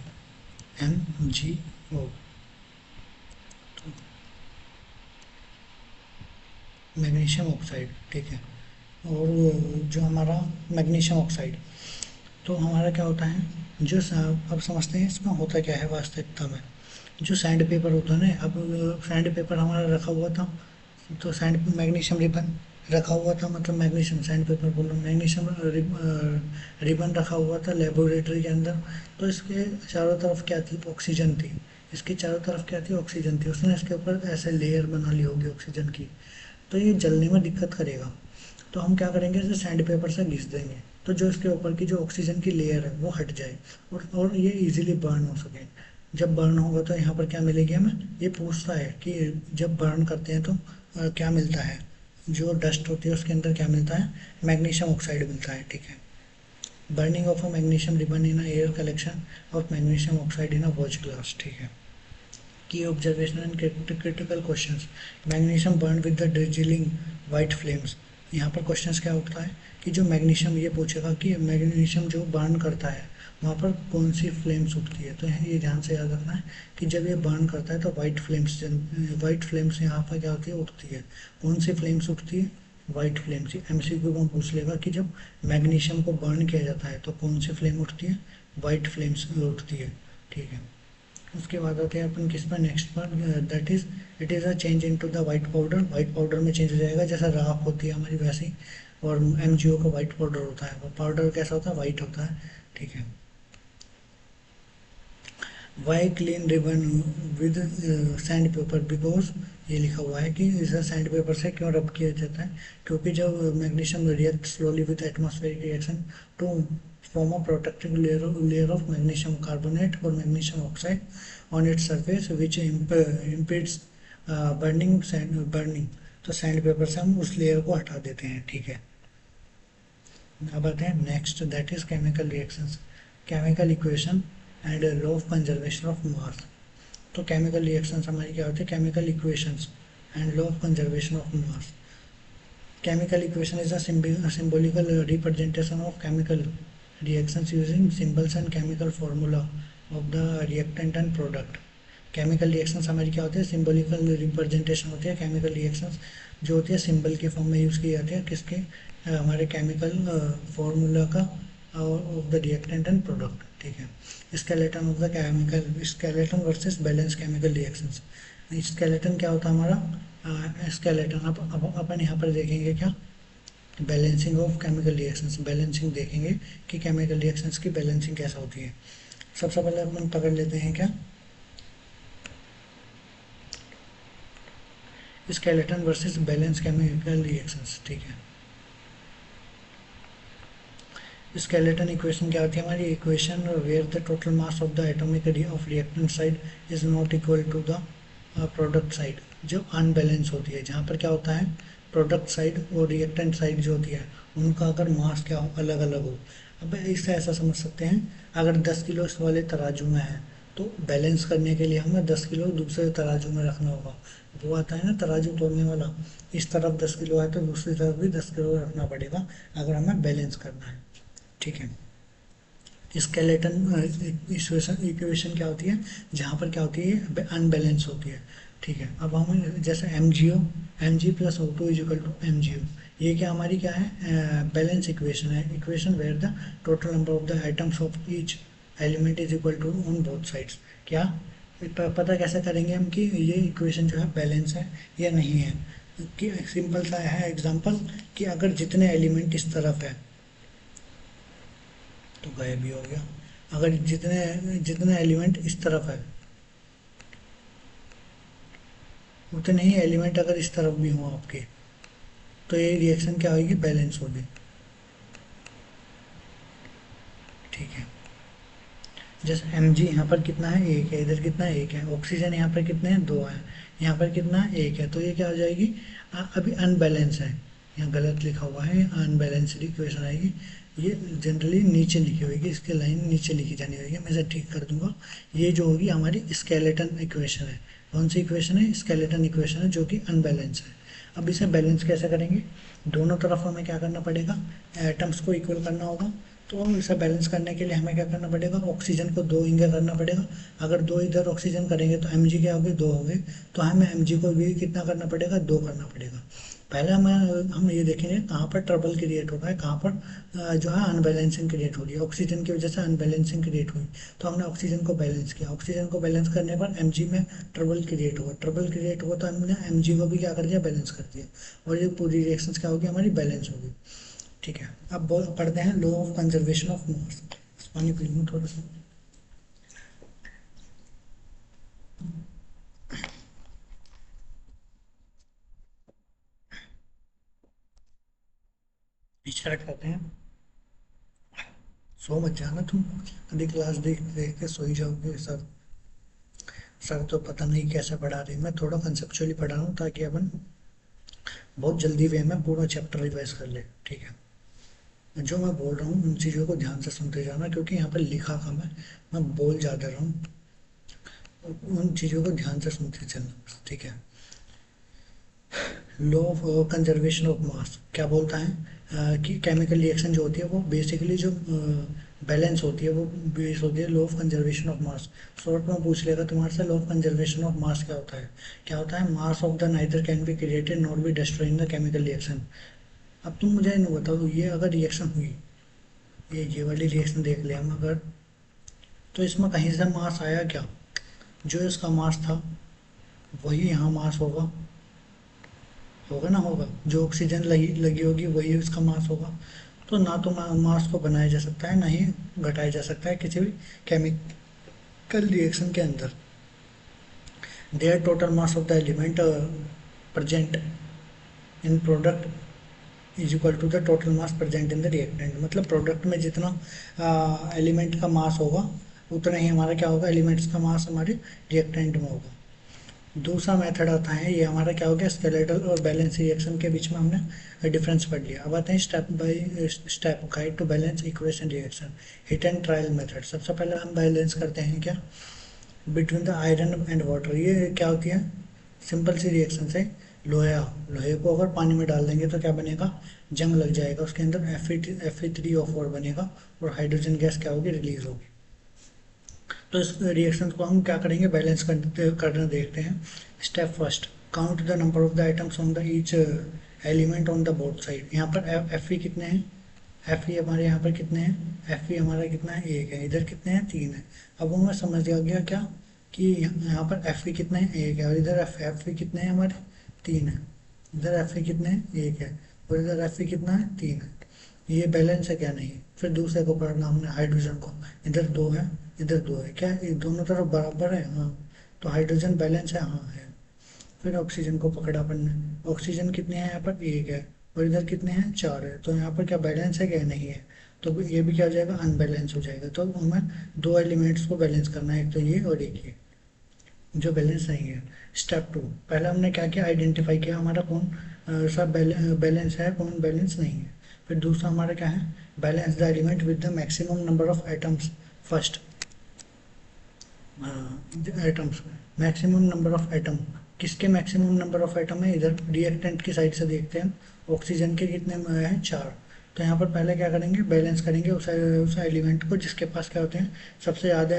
MgO मैग्नीशियम ऑक्साइड, ठीक है। और जो हमारा मैग्नीशियम ऑक्साइड, तो हमारा क्या होता है, जो अब समझते हैं इसमें होता क्या है वास्तविकता में। जो सैंड पेपर होता है ना, अब सैंड पेपर हमारा रखा हुआ था, तो सैंड मैग्नीशियम रिबन रखा हुआ था, मतलब मैग्नीशियम सैंड पेपर बोल रहा हूँ, मैग्नीशियम रिबन रखा हुआ था लेबोरेटरी के अंदर। तो इसके चारों तरफ क्या थी, ऑक्सीजन थी। इसके चारों तरफ क्या थी, ऑक्सीजन थी। उसने इसके ऊपर ऐसे लेयर बना ली होगी ऑक्सीजन की, तो ये जलने में दिक्कत करेगा। तो हम क्या करेंगे, इसे सैंड पेपर से घिस देंगे, तो जो इसके ऊपर की जो ऑक्सीजन की लेयर है वो हट जाए, और ये इजीली बर्न हो सके। जब बर्न होगा तो यहाँ पर क्या मिलेगी हमें, ये पूछता है कि जब बर्न करते हैं तो क्या मिलता है, जो डस्ट होती है उसके अंदर क्या मिलता है, मैग्नीशियम ऑक्साइड मिलता है, ठीक है। Burning of a magnesium ribbon in air collection of magnesium oxide in a watch glass, ठीक है। Key observation and critical questions, magnesium burn with the dazzling white flames. यहाँ पर क्वेश्चंस क्या उठता है कि जो मैग्नीशियम, ये पूछेगा कि मैग्नीशियम जो बर्न करता है वहाँ पर कौन सी फ्लेम्स उठती है। तो ये ध्यान से याद रखना है कि जब ये बर्न करता है तो वाइट फ्लेम्स यहाँ पर क्या होती है, उठती है। कौन सी फ्लेम्स उठती है, वाइट फ्लेम्स। MCQ में पूछ लेगा कि जब मैग्नीशियम को बर्न किया जाता है तो कौन सी फ्लेम उठती है, वाइट फ्लेम्स उठती है, ठीक है। उसके बाद आते हैं अपन किस पर, नेक्स्ट पर, that is it is a change into the white powder. White powder में चेंज हो जाएगा, जैसा राख होती है हमारी वैसी, और MgO का वाइट पाउडर होता है, वो पाउडर कैसा होता है, वाइट होता है, ठीक है। Why clean ribbon with sand paper, because ये लिखा हुआ है कि इसे सैंड पेपर से क्यों रब किया जाता है, क्योंकि जब magnesium react slowly with atmospheric reaction to form a protective layer of magnesium carbonate or magnesium oxide on its surface which impedes burning। तो सैंड पेपर से हम उस लेयर को हटा देते हैं, ठीक है। अब आते हैं next, that is chemical reactions, chemical equation and law of conservation of mass. तो केमिकल रिएक्शंस हमारी क्या होती है, chemical equations and law of conservation of mass. Chemical equation is a symbolical representation of chemical reactions using symbols and chemical formula of the reactant and product। Chemical reactions हमारी क्या होती है, symbolical representation होती है। Chemical reactions जो होती है symbol के फॉर्म में यूज़ की जाती है, किसके, हमारे केमिकल फॉर्मूला का, of the reactant and product, ठीक है। Skeleton of the chemical, skeleton versus balance chemical reactions. Skeleton क्या होता है हमारा, स्केलेटन अब अपन यहाँ पर देखेंगे क्या, balancing of chemical reactions, balancing देखेंगे कि केमिकल रिएक्शंस की बैलेंसिंग कैसा होती है। सबसे पहले अपन पकड़ लेते हैं क्या, skeleton versus balance chemical reactions, ठीक है। स्केलेटन इक्वेशन क्या होती है हमारी? Equation where the total mass of the atomic of reactant side is not equal to the product side, जो अनबैलेंस होती है, जहाँ पर क्या होता है प्रोडक्ट साइड और रिएक्टेंट साइड जो होती है उनका अगर मास क्या हो, अलग अलग हो। अब इससे ऐसा समझ सकते हैं, अगर 10 किलो इस वाले तराजू में है तो बैलेंस करने के लिए हमें 10 किलो दूसरे तराजू में रखना होगा। वो आता है ना तराजू तोलने वाला, इस तरफ 10 किलो है तो दूसरी तरफ भी 10 किलो रखना पड़ेगा अगर हमें बैलेंस करना है। ठीक है। स्केलेटन इक्वेशन क्या होती है? जहाँ पर क्या होती है अनबैलेंस होती है। ठीक है। अब हम जैसे Mg+O2 इजिकल टू MgO, ये क्या हमारी क्या है? बैलेंस इक्वेशन है। Equation where the total number of the items of each element is equal to on both sides. क्या पता कैसे करेंगे हम कि ये इक्वेशन जो है बैलेंस है या नहीं है? कि सिंपल सा है एग्जांपल, कि अगर जितने एलिमेंट इस तरफ है तो गायब भी हो गया, अगर जितने जितने एलिमेंट इस तरफ है उतने ही एलिमेंट अगर इस तरफ भी हों आपके, तो ये रिएक्शन क्या होगी? बैलेंस होगी। ठीक है। जैसे Mg यहाँ पर कितना है? एक है। इधर कितना है? एक है। ऑक्सीजन यहाँ पर कितने हैं? दो है। यहाँ पर कितना है? एक है। तो ये क्या हो जाएगी? अभी अनबैलेंस है, यहाँ गलत लिखा हुआ है, अनबैलेंस्ड इक्वेशन आएगी। ये जनरली नीचे लिखी होगी, इसके लाइन नीचे लिखी जानी होगी, मैं इसे ठीक कर दूंगा। ये जो होगी हमारी स्केलेटन इक्वेशन है। कौन सी इक्वेशन है? स्केलेटन इक्वेशन है, जो कि अनबैलेंस है। अब इसे बैलेंस कैसे करेंगे? दोनों तरफ हमें क्या करना पड़ेगा? एटम्स को इक्वल करना होगा। तो इसे बैलेंस करने के लिए हमें क्या करना पड़ेगा? ऑक्सीजन को दो इंगे करना पड़ेगा। अगर दो इधर ऑक्सीजन करेंगे तो Mg क्या हो गए? दो हो गए। तो हमें Mg को भी कितना करना पड़ेगा? दो करना पड़ेगा। पहले हम ये देखेंगे कहाँ पर ट्रबल क्रिएट हो रहा है, कहाँ पर जो है अनबैलेंसिंग क्रिएट हो रही है। ऑक्सीजन की वजह से अनबैलेंसिंग क्रिएट हुई, तो हमने ऑक्सीजन को बैलेंस किया। ऑक्सीजन को बैलेंस करने पर Mg में ट्रबल क्रिएट हुआ, ट्रबल क्रिएट हुआ तो हमने Mg को भी क्या कर दिया? बैलेंस कर दिया। और ये पूरी रिएक्शन क्या होगी? हमारी बैलेंस होगी। ठीक है। अब पढ़ते हैं law of conservation of mass. पानी पी लूँ थोड़ा सा। स्टार्ट करते हैं। सो मत जाना तुम, अभी क्लास देख देख के सो ही जाओगे। सर तो पता नहीं कैसे पढ़ा रहे, मैं थोड़ा कंसेप्चुअली पढ़ा रहा हूँ ताकि अपन बहुत जल्दी वे में पूरा चैप्टर रिवाइज कर ले। ठीक है। जो मैं बोल रहा हूँ उन चीज़ों को ध्यान से सुनते जाना, क्योंकि यहाँ पर लिखा कम है, मैं बोल ज़्यादा रहा हूँ। उन चीज़ों को ध्यान से सुनते चलना। ठीक है। Law of conservation of mass क्या बोलता है? कि केमिकल रिएक्शन जो होती है वो बेसिकली जो बैलेंस होती है वो बेस होती है law of conservation of mass. Short में पूछ लेगा तुम्हारे से, law of conservation of mass क्या होता है? क्या होता है? मास of the neither can be created not be destroyed in the chemical reaction. अब तुम मुझे नहीं बताओ, ये अगर रिएक्शन हुई, ये वाली रिएक्शन देख लिया हम अगर, तो इसमें कहीं से मास आया क्या? जो इसका मास था वही यहाँ मास होगा, होगा ना? होगा। जो ऑक्सीजन लगी लगी होगी वही उसका मास होगा। तो ना तो मास को बनाया जा सकता है, ना ही घटाया जा सकता है किसी भी केमिकल रिएक्शन के अंदर। There total mass of the element present in product is equal to the total mass present in the reactant. मतलब प्रोडक्ट में जितना एलिमेंट का मास होगा उतना ही हमारा क्या होगा? एलिमेंट्स का मास हमारे रिएक्टेंट में होगा। दूसरा मेथड आता है, ये हमारा क्या हो गया? स्केलेटल और बैलेंस रिएक्शन के बीच में हमने डिफरेंस पढ़ लिया। अब आते हैं step by step guide to balance equation reaction, hit and trial method. सबसे पहले हम बैलेंस करते हैं क्या? Between the iron and water. ये क्या होती है? सिंपल सी रिएक्शन से लोहे को अगर पानी में डाल देंगे तो क्या बनेगा? जंग लग जाएगा, उसके अंदर Fe3O4 बनेगा और हाइड्रोजन गैस क्या होगी? रिलीज होगी। तो इस रिएक्शन को हम क्या करेंगे? बैलेंस करना देखते हैं। Step first, count the number of the items on the each element on the both side. यहाँ पर Fe कितने हैं? Fe हमारे यहाँ पर कितने हैं? Fe हमारा कितना है? एक है। इधर कितने हैं? तीन है। अब हमें समझ गया क्या कि यहाँ पर Fe कितने हैं? एक है। और इधर Fe कितने हैं हमारे? तीन है। इधर Fe कितने हैं? एक है। और इधर Fe कितना है? तीन है। ये बैलेंस है क्या? नहीं। फिर दूसरे को पढ़ना हमने, हाइड्रोजन को। इधर दो है, इधर दो है। क्या ये दोनों तरफ बराबर है? हाँ। तो हाइड्रोजन बैलेंस है? हाँ है। फिर ऑक्सीजन को पकड़ा अपन ने। ऑक्सीजन कितने हैं यहाँ पर? एक है। और इधर कितने हैं? चार है। तो यहाँ पर क्या बैलेंस है क्या? नहीं है। तो ये भी क्या हो जाएगा, अनबैलेंस हो जाएगा। तो हमें दो एलिमेंट्स को बैलेंस करना है, एक तो ये और एक ये जो बैलेंस नहीं है। स्टेप टू, पहले हमने क्या किया, आइडेंटिफाई किया हमारा कौन सा बैलेंस है, कौन बैलेंस नहीं है। फिर दूसरा हमारा क्या है, balance the element with the maximum number of atoms first. Atoms, maximum number of atom, किसके मैक्सिमम नंबर ऑफ एटम है, इधर रिएक्टेंट की साइड से देखते हैं। ऑक्सीजन के कितने हैं, 4। तो यहाँ पर पहले क्या करेंगे, बैलेंस करेंगे उस एलिमेंट को जिसके पास क्या होते हैं, सबसे ज़्यादा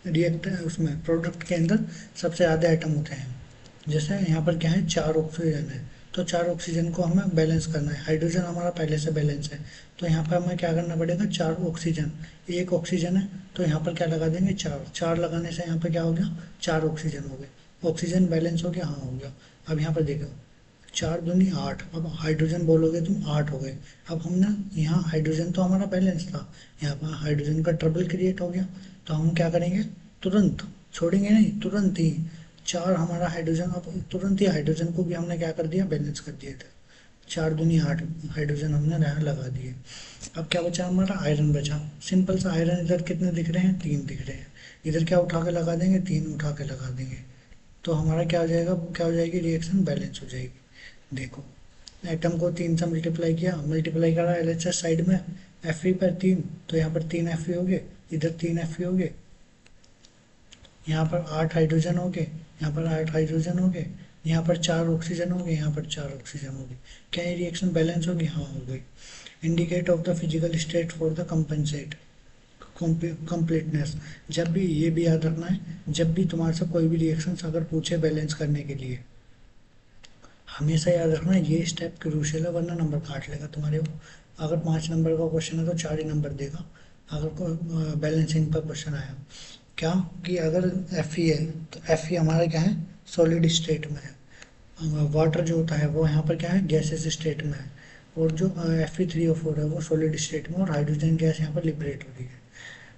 रिएक्ट उसमें प्रोडक्ट के अंदर सबसे ज़्यादा आइटम होते हैं। जैसे यहाँ पर क्या है, 4 ऑक्सीजन है, तो 4 ऑक्सीजन को हमें बैलेंस करना है। हाइड्रोजन हमारा पहले से बैलेंस है, तो यहाँ पर हमें क्या करना पड़ेगा, 4 ऑक्सीजन, एक ऑक्सीजन है तो यहाँ पर क्या लगा देंगे, 4। 4 लगाने से यहाँ पर क्या हो गया, 4 ऑक्सीजन हो गए। ऑक्सीजन बैलेंस हो गया, हाँ हो गया। अब यहाँ पर देखो, 4 दूनी 8, अब हाइड्रोजन बोलोगे तुम, 8 हो गए। अब हमने यहाँ हाइड्रोजन तो हमारा बैलेंस था, यहाँ पर हाइड्रोजन का ट्रबल क्रिएट हो गया। तो हम क्या करेंगे, तुरंत छोड़ेंगे नहीं, तुरंत ही 4 हमारा हाइड्रोजन, अब तुरंत ही हाइड्रोजन को भी हमने क्या कर दिया, बैलेंस कर दिया था। 4 दूनी 8 हाइड्रोजन हमने यहाँ लगा दिए। अब क्या बचा हमारा, आयरन बचा। सिंपल सा आयरन, इधर कितने दिख रहे हैं, 3 दिख रहे हैं। इधर क्या उठा के लगा देंगे, 3 उठा के लगा देंगे। तो हमारा क्या हो जाएगा, क्या हो जाएगी, रिएक्शन बैलेंस हो जाएगी। देखो, एटम को 3 से मल्टीप्लाई किया, मल्टीप्लाई करा एलएचएस साइड में, एफ पर 3, तो यहाँ पर 3 एफ हो गए, इधर 3 एफ हो गए। यहाँ पर 8 हाइड्रोजन हो गए, यहाँ पर 8 हाइड्रोजन हो गए, यहाँ पर 4 ऑक्सीजन हो गए, यहाँ पर 4 ऑक्सीजन हो गए। क्या ये रिएक्शन बैलेंस होगी, हाँ हो गई। Indicate of the physical state for the compensate completeness. जब भी ये भी याद रखना है, जब भी तुम्हारे से कोई भी रिएक्शन अगर पूछे बैलेंस करने के लिए, हमेशा याद रखना ये स्टेप क्रूशियल है, वरना नंबर काट लेगा तुम्हारे को। अगर 5 नंबर का क्वेश्चन है तो 4 ही नंबर देगा, अगर कोई बैलेंसिंग पर क्वेश्चन आया। क्या कि अगर एफ ई है तो एफ ई हमारा क्या है, सॉलिड स्टेट में है। वाटर जो होता है वो यहाँ पर क्या है, गैसेस स्टेट में है। और जो Fe3O4 है वो सॉलिड स्टेट में, और हाइड्रोजन गैस यहाँ पर लिबरेट हो रही है।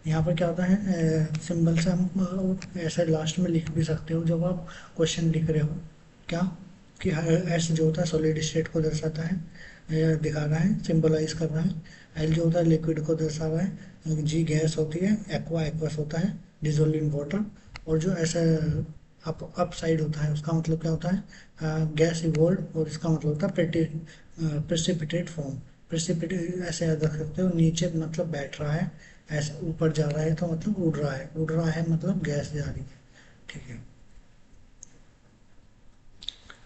यहाँ पर क्या होता है, सिंबल से हम ऐसा लास्ट में लिख भी सकते हो जब आप क्वेश्चन लिख रहे हो। क्या कि एस जो होता है सॉलिड स्टेट को दर्शाता है, दिखा रहा है, सिंबलाइज कर रहा है। एल जो होता है लिक्विड को दर्शा रहा है। जी गैस होती है, एक्वा एक्वस होता है, डिजोल्व इन वाटर। और जो ऐसा अप साइड होता है उसका मतलब क्या होता है, गैस इवोल्व, और इसका मतलब होता है प्रेसिपिटेट फॉर्म। प्रेसिपिटेट ऐसे याद रख सकते हो, नीचे मतलब बैठ रहा है, ऐसे ऊपर जा रहा है तो मतलब उड़ रहा है, उड़ रहा है मतलब गैस जा रही है। ठीक है,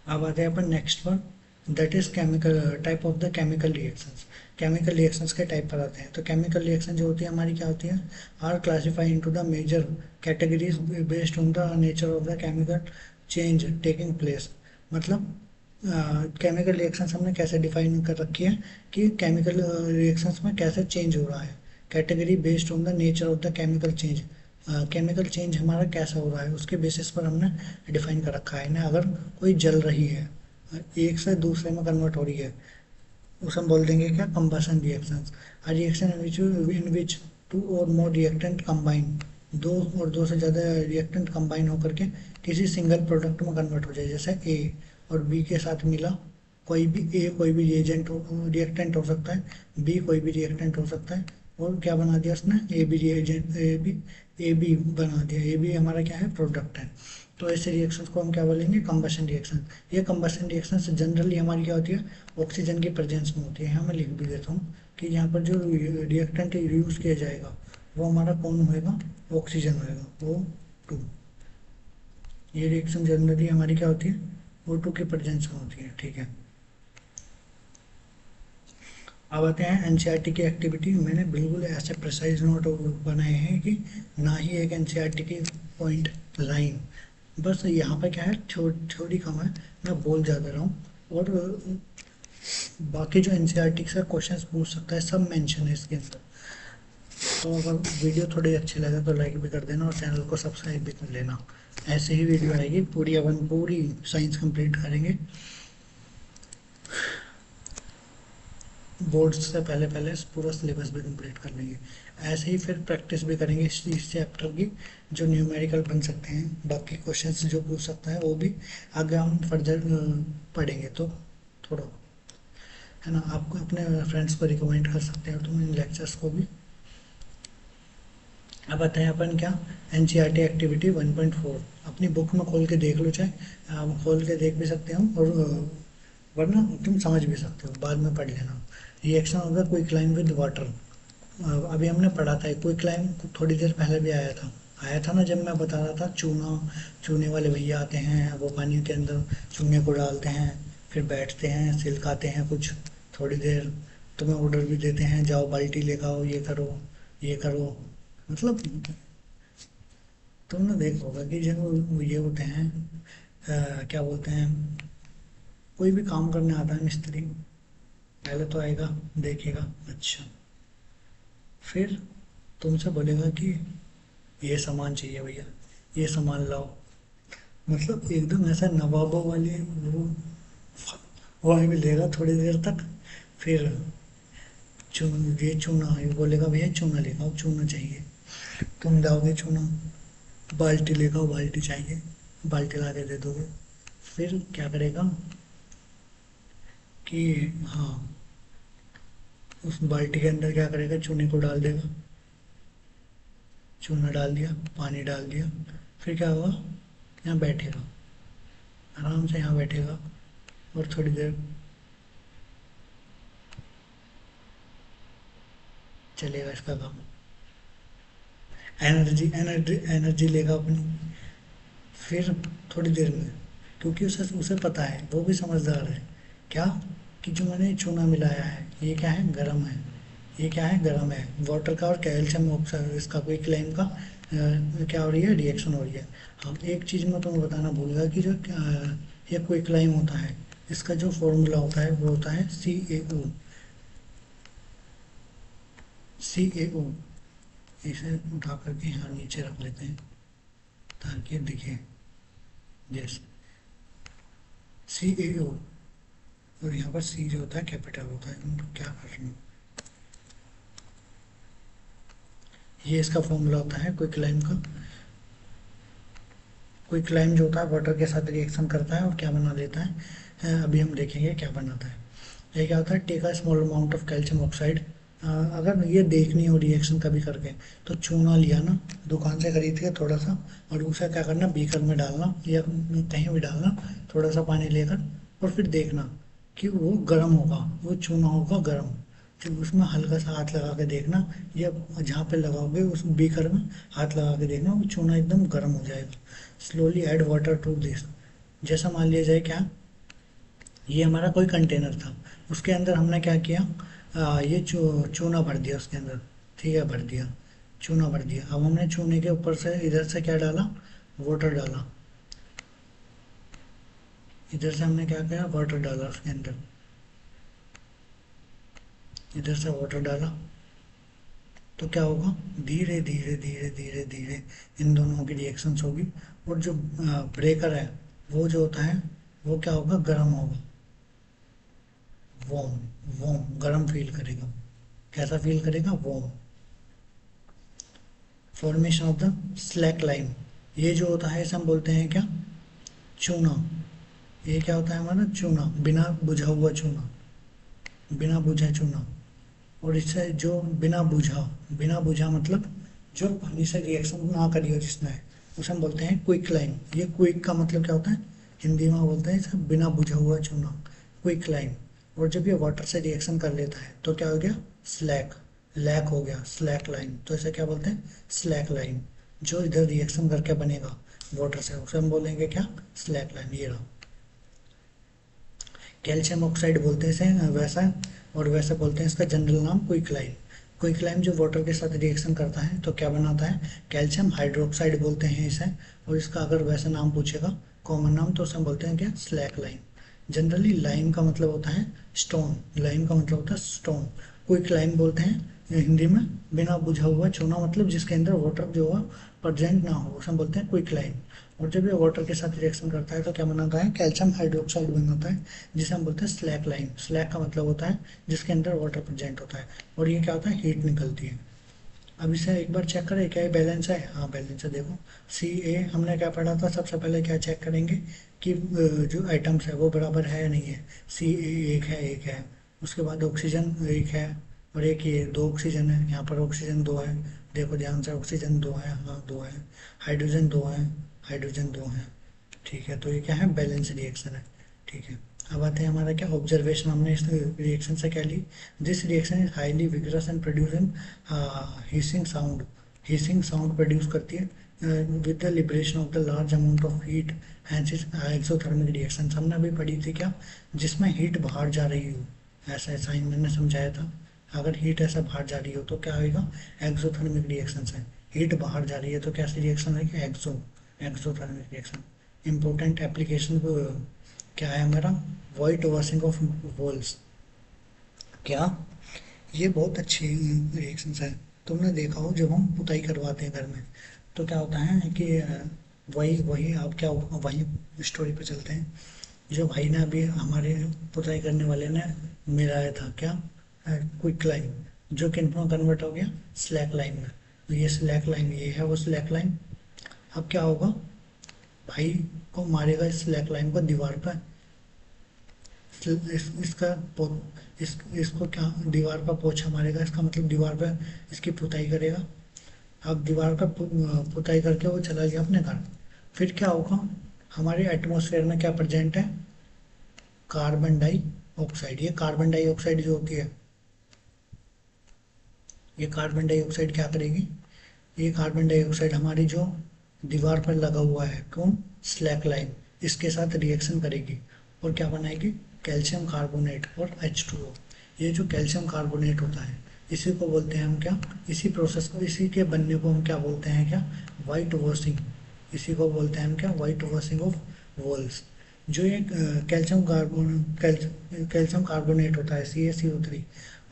अब आते हैं अपन नेक्स्ट पर, that is chemical type of the chemical reactions. Chemical reactions के टाइप पर आते हैं। तो केमिकल रिएक्शन जो होती है हमारी क्या होती है, are classify into the major categories based on the nature of the chemical change taking place. मतलब केमिकल रिएक्शंस हमने कैसे डिफाइन कर रखी है कि केमिकल रिएक्शंस में कैसे चेंज हो रहा है। Category based on the nature of the chemical change, chemical change हमारा कैसा हो रहा है उसके बेसिस पर हमने डिफाइन कर रखा है ना। अगर कोई जल रही है, एक से दूसरे में कन्वर्ट हो रही है, उसे हम बोल देंगे क्या, combustion reactions. A reaction in which two or more reactant combine, दो और दो से ज़्यादा रिएक्टेंट कंबाइन होकर के किसी सिंगल प्रोडक्ट में कन्वर्ट हो जाए। जैसे ए और बी के साथ मिला, कोई भी ए कोई भी रिएजेंट रिएक्टेंट हो सकता है, बी कोई भी रिएक्टेंट हो सकता है, और क्या बना दिया उसने, A B reagent, A B बना दिया। ए बी हमारा क्या है, प्रोडक्ट है। तो ऐसे रिएक्शंस को हम क्या बोलेंगे, कंबशन रिएक्शन। ये कंबशन रिएक्शन जनरली हमारी क्या होती है, ऑक्सीजन की प्रेजेंस में होती है। यहाँ मैं लिख भी देता हूँ कि यहाँ पर जो रिएक्टेंट यूज किया जाएगा वो हमारा कौन होएगा, ऑक्सीजन होएगा, O2। ये रिएक्शन जनरली हमारी क्या होती है, O2 की प्रेजेंस में होती है। ठीक है, अब आते हैं एनसीईआरटी की एक्टिविटी। मैंने बिल्कुल ऐसे प्रिसाइज नोट बनाए हैं कि ना ही एक एनसीईआरटी की पॉइंट लाइन, बस यहाँ पे क्या है, थोड़ी कम है, मैं बोल ज़्यादा रहा हूँ। और बाकी जो एनसीईआरटी से क्वेश्चंस पूछ सकता है सब मेंशन है इसके अंदर। तो अगर वीडियो थोड़ी अच्छी लगे तो लाइक भी कर देना और चैनल को सब्सक्राइब भी कर लेना। ऐसे ही वीडियो आएगी, पूरी अपन पूरी साइंस कंप्लीट करेंगे, बोर्ड्स से पहले पहले पूरा सिलेबस भी कंप्लीट कर लेंगे। ऐसे ही फिर प्रैक्टिस भी करेंगे इस चैप्टर की, जो न्यूमेरिकल बन सकते हैं, बाकी क्वेश्चंस जो पूछ सकता है वो भी आगे हम फर्दर पढ़ेंगे। तो थोड़ा है ना। आपको अपने फ्रेंड्स को रिकमेंड कर सकते हो तुम इन लेक्चर्स को भी। अब बताएं अपन क्या, एनसीईआरटी एक्टिविटी 1.4 अपनी बुक में खोल के देख लो, चाहे आप खोल के देख भी सकते हो और वरना तुम समझ भी सकते हो, बाद में पढ़ लेना। Reaction of the quick lime with water, अभी हमने पढ़ा था क्विक लाइम, थोड़ी देर पहले भी आया था ना, जब मैं बता रहा था चूना, चूने वाले भैया आते हैं, वो पानी के अंदर चूने को डालते हैं, फिर बैठते हैं, सिलकाते हैं कुछ थोड़ी देर, तुम्हें ऑर्डर भी देते हैं जाओ बाल्टी लेकर आओ, ये करो ये करो। मतलब तुमने देखा होगा कि जब ये होते हैं क्या बोलते हैं, कोई भी काम करने आता है मिस्त्री, पहले तो आएगा, देखेगा, अच्छा, फिर तुमसे बोलेगा कि ये सामान चाहिए भैया, ये सामान लाओ। मतलब एकदम ऐसा नवाबों वाली वो भी लेगा थोड़ी देर तक, फिर ये चूना, ये बोलेगा भैया चूना लेगा, चूना चाहिए, तुम लाओगे चूना, बाल्टी लेगा, बाल्टी चाहिए, बाल्टी ला के दे दोगे, फिर क्या करेगा कि हाँ, उस बाल्टी के अंदर क्या करेगा, चूने को डाल देगा, चूना डाल दिया, पानी डाल दिया, फिर क्या होगा, यहाँ बैठेगा, आराम से यहाँ बैठेगा और थोड़ी देर चलेगा इसका काम, एनर्जी एनर्जी एनर्जी लेगा अपनी, फिर थोड़ी देर में, क्योंकि उसे उसे पता है, वो भी समझदार है, क्या, कि जो मैंने चूना मिलाया है ये क्या है, गर्म है, ये क्या है, गर्म है, वाटर का और कैल्शियम ऑक्साइड इसका कोई क्लेम का क्या हो रही है, रिएक्शन हो रही है। हम एक चीज़ में तुम्हें बताना भूल गया कि जो ये क्विक लाइम होता है, इसका जो फॉर्मूला होता है वो होता है CaO, CaO, इसे उठा करके यहाँ नीचे रख लेते हैं ताकि दिखे, जैसे CaO, और यहाँ पर सी जो होता है कैपिटल होता है, तो क्या कर रहा हूँ, ये इसका फॉर्मूला होता है क्विक लाइम का। क्विक लाइम जो होता है वाटर के साथ रिएक्शन करता है और क्या बना देता है, अभी हम देखेंगे क्या बनाता है। ये क्या होता है, take a small amount of calcium oxide, अगर ये देखनी हो रिएक्शन कभी करके, तो चूना लिया ना दुकान से खरीद के थोड़ा सा, और उसे क्या करना, बीकर में डालना या कहीं भी डालना, थोड़ा सा पानी लेकर, और फिर देखना कि वो गर्म होगा, वो चूना होगा गर्म, जब उसमें हल्का सा हाथ लगा के देखना, या जहाँ पे लगाओगे उस बीकर में हाथ लगा के देखना, वो चूना एकदम गर्म हो जाएगा। Slowly add water to this, जैसा मान लिया जाए क्या, ये हमारा कोई कंटेनर था, उसके अंदर हमने क्या किया, ये चूना भर दिया उसके अंदर, ठीक है, भर दिया, चूना भर दिया, अब हमने चूने के ऊपर से इधर से क्या डाला, वाटर डाला, इधर से हमने क्या किया, वाटर डाला उसके अंदर, इधर से वाटर डाला, तो क्या होगा, धीरे धीरे धीरे धीरे धीरे इन दोनों की रिएक्शंस होगी, और जो ब्रेकर है वो जो होता है वो क्या होगा, गर्म होगा, वॉर्म, वॉर्म गर्म फील करेगा, कैसा फील करेगा, warm. Formation of the slack lime, ये जो होता है इसे हम बोलते हैं क्या, चूना, ये क्या होता है हमारा, चूना, बिना बुझा हुआ चूना, बिना बुझा चूना। और इससे जो बिना बुझा मतलब जो पानी से रिएक्शन ना करी हो जिसने, उसे हम बोलते हैं क्विक लाइम। ये क्विक का मतलब क्या होता है, हिंदी में बोलते हैं इसे बिना बुझा हुआ चूना, क्विक लाइम। और जब ये वाटर से रिएक्शन कर लेता है तो क्या हो गया, स्लैक, लैक हो गया, स्लैक लाइम, तो इसे क्या बोलते हैं, स्लैक लाइम। जो इधर रिएक्शन करके बनेगा वाटर से उसे हम बोलेंगे क्या, स्लैक लाइम, ये रहा। कैल्शियम ऑक्साइड बोलते हैं इसे वैसा, और वैसे बोलते हैं इसका जनरल नाम क्विक लाइम। क्विक लाइम जो वाटर के साथ रिएक्शन करता है तो क्या बनाता है, कैल्शियम हाइड्रोक्साइड बोलते हैं इसे, और इसका अगर वैसा नाम पूछेगा कॉमन नाम तो उसे बोलते हैं क्या, स्लैक लाइम। जनरली लाइम का मतलब होता है स्टोन, लाइम का मतलब होता है स्टोन। क्विक लाइम बोलते हैं हिंदी में बिना बुझा हुआ चूना, मतलब जिसके अंदर वाटर जो है प्रेजेंट ना हो, उसे हम बोलते हैं क्विक लाइम। और जब ये वाटर के साथ रिएक्शन करता है तो क्या बनाता है, कैल्शियम हाइड्रोक्साइड बनाता है, जिसे हम बोलते हैं स्लैक लाइम। स्लैक का मतलब होता है जिसके अंदर वाटर प्रेजेंट होता है, और ये क्या होता है, हीट निकलती है। अब इसे एक बार चेक करें क्या ये बैलेंस है, हाँ बैलेंस है, देखो CA हमने क्या पढ़ा था, सबसे पहले क्या चेक करेंगे कि जो आइटम्स है वो बराबर है या नहीं है, CA एक है एक है, उसके बाद ऑक्सीजन एक है, और एक ये दो ऑक्सीजन है, यहाँ पर ऑक्सीजन दो है, देखो ध्यान से, ऑक्सीजन दो है, हाँ दो है, हाइड्रोजन दो है, हाइड्रोजन दो है, ठीक है। तो ये क्या है, बैलेंस रिएक्शन है, ठीक है। अब आते हैं हमारा क्या ऑब्जर्वेशन, हमने इस रिएक्शन से क्या ली, this reaction is highly vigorous and producing hissing sound, hissing sound produce करती है with the liberation of the large amount of heat, hence is exothermic reaction. हमने अभी पढ़ी थी क्या, जिसमें हीट बाहर जा रही हो, ऐसा साइन मैंने समझाया था, अगर हीट ऐसा बाहर जा रही हो तो क्या होगा, एक्सोथर्मिक रिएक्शन है। हीट बाहर जा रही है तो कैसी रिएक्शन है, एक्सोथर्मिक रिएक्शन। इम्पोर्टेंट एप्लीकेशन क्या है हमारा, वाइट वॉशिंग ऑफ वॉल्स, क्या, ये बहुत अच्छी रिएक्शंस है। तुमने देखा हो जब हम पुताई करवाते हैं घर में, तो क्या होता है कि वही वही आप क्या, वही स्टोरी पे चलते हैं। जो भाई ने अभी हमारे पुताई करने वाले ने मिलाया था क्या, क्विक लाइन, जो किन में कन्वर्ट हो गया, स्लैक लाइन में। तो ये स्लैक लाइन, ये है वो स्लैक लाइन। अब क्या होगा, भाई को मारेगा इस स्लैक लाइन को दीवार पर, इसका इसको क्या, दीवार पर पोछा मारेगा, इसका मतलब दीवार पर इसकी पुताई करेगा। अब दीवार पर पुताई करके वो चला गया अपने घर। फिर क्या होगा, हमारे एटमॉस्फेयर में क्या प्रेजेंट है, कार्बन डाई ऑक्साइड। ये कार्बन डाई ऑक्साइड जो होती है, ये कार्बन डाई ऑक्साइड क्या करेगी, ये कार्बन डाइऑक्साइड हमारी जो दीवार पर लगा हुआ है, कौन, स्लैक लाइन, इसके साथ रिएक्शन करेगी और क्या बनाएगी, कैल्शियम कार्बोनेट और H2O। ये जो कैल्शियम कार्बोनेट होता है, इसी को बोलते हैं हम क्या, इसी प्रोसेस को, इसी के बनने को हम क्या बोलते हैं, क्या, वाइट वॉशिंग। इसी को बोलते हैं हम क्या, वाइट वॉशिंग ऑफ वॉल्स। जो ये कैल्शियम कार्बोनेट होता है, CaCO3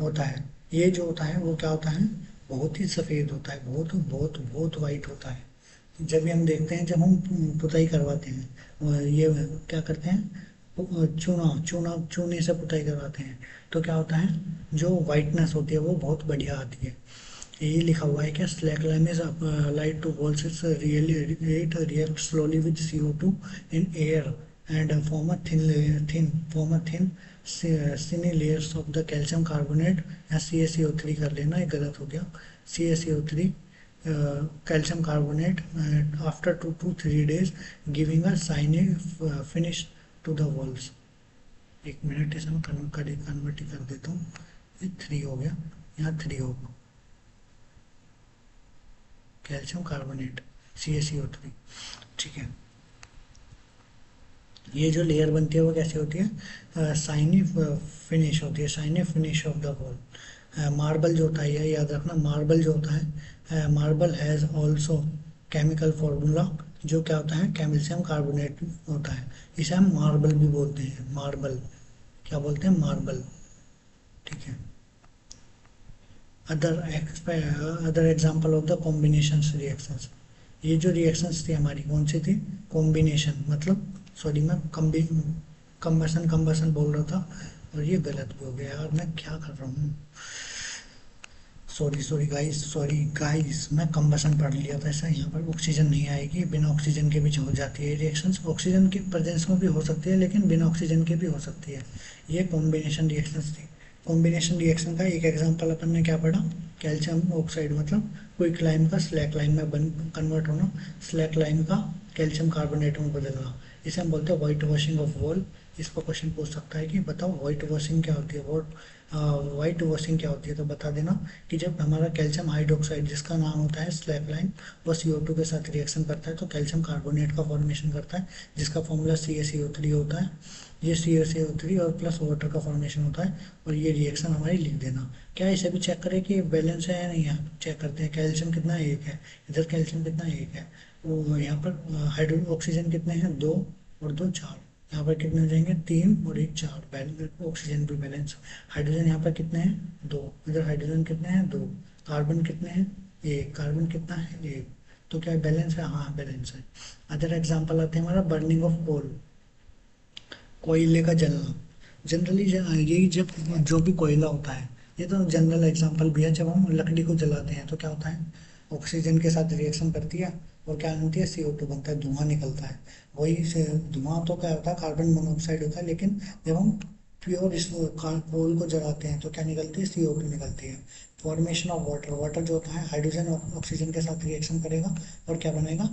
होता है, ये जो होता है वो क्या होता है, बहुत ही सफ़ेद होता है, बहुत बहुत बहुत वाइट होता है। जब ये हम देखते हैं, जब हम पुताई करवाते हैं, ये क्या करते हैं, चूने से पुताई करवाते हैं, तो क्या होता है, जो वाइटनेस होती है वो बहुत बढ़िया आती है। ये लिखा हुआ है क्या, slaked lime is light to walls, it's really it react slowly with CO2 in air and form a thin shiny layers of the calcium carbonate या CaCO3 कर लेना, ये गलत हो गया, CaCO3 calcium carbonate after 2 to 3 days giving a shiny finish to the walls। एक minute इसे मैं कन्वर्ट कर देता हूँ, ये 3 हो गया, यहाँ 3 होगा, कैल्शियम कार्बोनेट CaCO3, ठीक है। ये जो लेयर बनती है वो कैसी होती है, शाइनी फिनिश होती है, shiny finish off the wall. Marble जो होता है, ये याद रखना, मार्बल जो होता है, marble has also chemical formula, जो क्या होता है, कैल्शियम कार्बोनेट होता है, इसे हम मार्बल भी बोलते हैं, मार्बल, क्या बोलते हैं, मार्बल, ठीक है। Other example of the combination reactions, ये जो रिएक्शंस थी हमारी कौन सी थी, कॉम्बिनेशन, मतलब सॉरी मैं कंबसन कंबसन बोल रहा था और ये गलत भी हो गया यार, मैं क्या कर रहा हूँ, सॉरी गाइस, मैं कंबसन पढ़ लिया था, ऐसा यहाँ पर ऑक्सीजन नहीं आएगी, बिना ऑक्सीजन के भी हो जाती है रिएक्शंस, ऑक्सीजन की प्रेजेंस में भी हो सकती है लेकिन बिना ऑक्सीजन के भी हो सकती है। ये कॉम्बिनेशन रिएक्शंस थी। कॉम्बिनेशन रिएक्शन का एक एग्जांपल अपन ने क्या पढ़ा, कैल्शियम ऑक्साइड मतलब क्विक लाइन का स्लैक लाइन में कन्वर्ट होना, स्लैक लाइन का कैल्शियम कार्बोनेट में बदलना, इसे हम बोलते हैं वाइट वॉशिंग ऑफ वॉल। इस पर क्वेश्चन पूछ सकता है कि बताओ वाइट वॉशिंग क्या होती है, वाइट वॉशिंग क्या होती है, तो बता देना कि जब हमारा कैल्शियम हाइड्रोक्साइड, जिसका नाम होता है स्लैक लाइन, वो CO2 के साथ रिएक्शन करता है तो कैल्शियम कार्बोनेट का फॉर्मेशन करता है, जिसका फॉर्मूला CaCO3 होता है। ये CaCO3 और प्लस वाटर का फॉर्मेशन होता है, और ये रिएक्शन हमारी लिख देना। क्या इसे भी चेक करें कि बैलेंस है या नहीं है, चेक करते हैं, कैल्शियम कितना, एक है, इधर कैल्शियम कितना, एक है, वो यहाँ पर हाइड्रो ऑक्सीजन कितने हैं, 2 और 2 4, यहाँ पर कितने हो जाएंगे, 3 और 1 4, बैलेंस, ऑक्सीजन भी बैलेंस। हाइड्रोजन यहाँ पर कितने हैं, 2, इधर हाइड्रोजन कितने हैं, 2, कार्बन कितने हैं, 1, कार्बन कितना है, 1, तो क्या बैलेंस है, हाँ बैलेंस है। अदर एग्जाम्पल आते हैं हमारा बर्निंग ऑफ कोल, कोयले का जलना। जनरली यही जब जो भी कोयला होता है, ये तो जनरल एग्जांपल भी है, जब हम लकड़ी को जलाते हैं तो क्या होता है, ऑक्सीजन के साथ रिएक्शन करती है और क्या बनती है, CO2 बनता है, धुआं निकलता है। वही से धुआं तो क्या होता है, कार्बन मोनोऑक्साइड होता है, लेकिन जब हम प्योर इस कोल को जलाते हैं तो क्या निकलती है, CO2 निकलती है। फॉर्मेशन ऑफ वाटर, वाटर जो होता है हाइड्रोजन ऑक्सीजन के साथ रिएक्शन करेगा और क्या बनाएगा,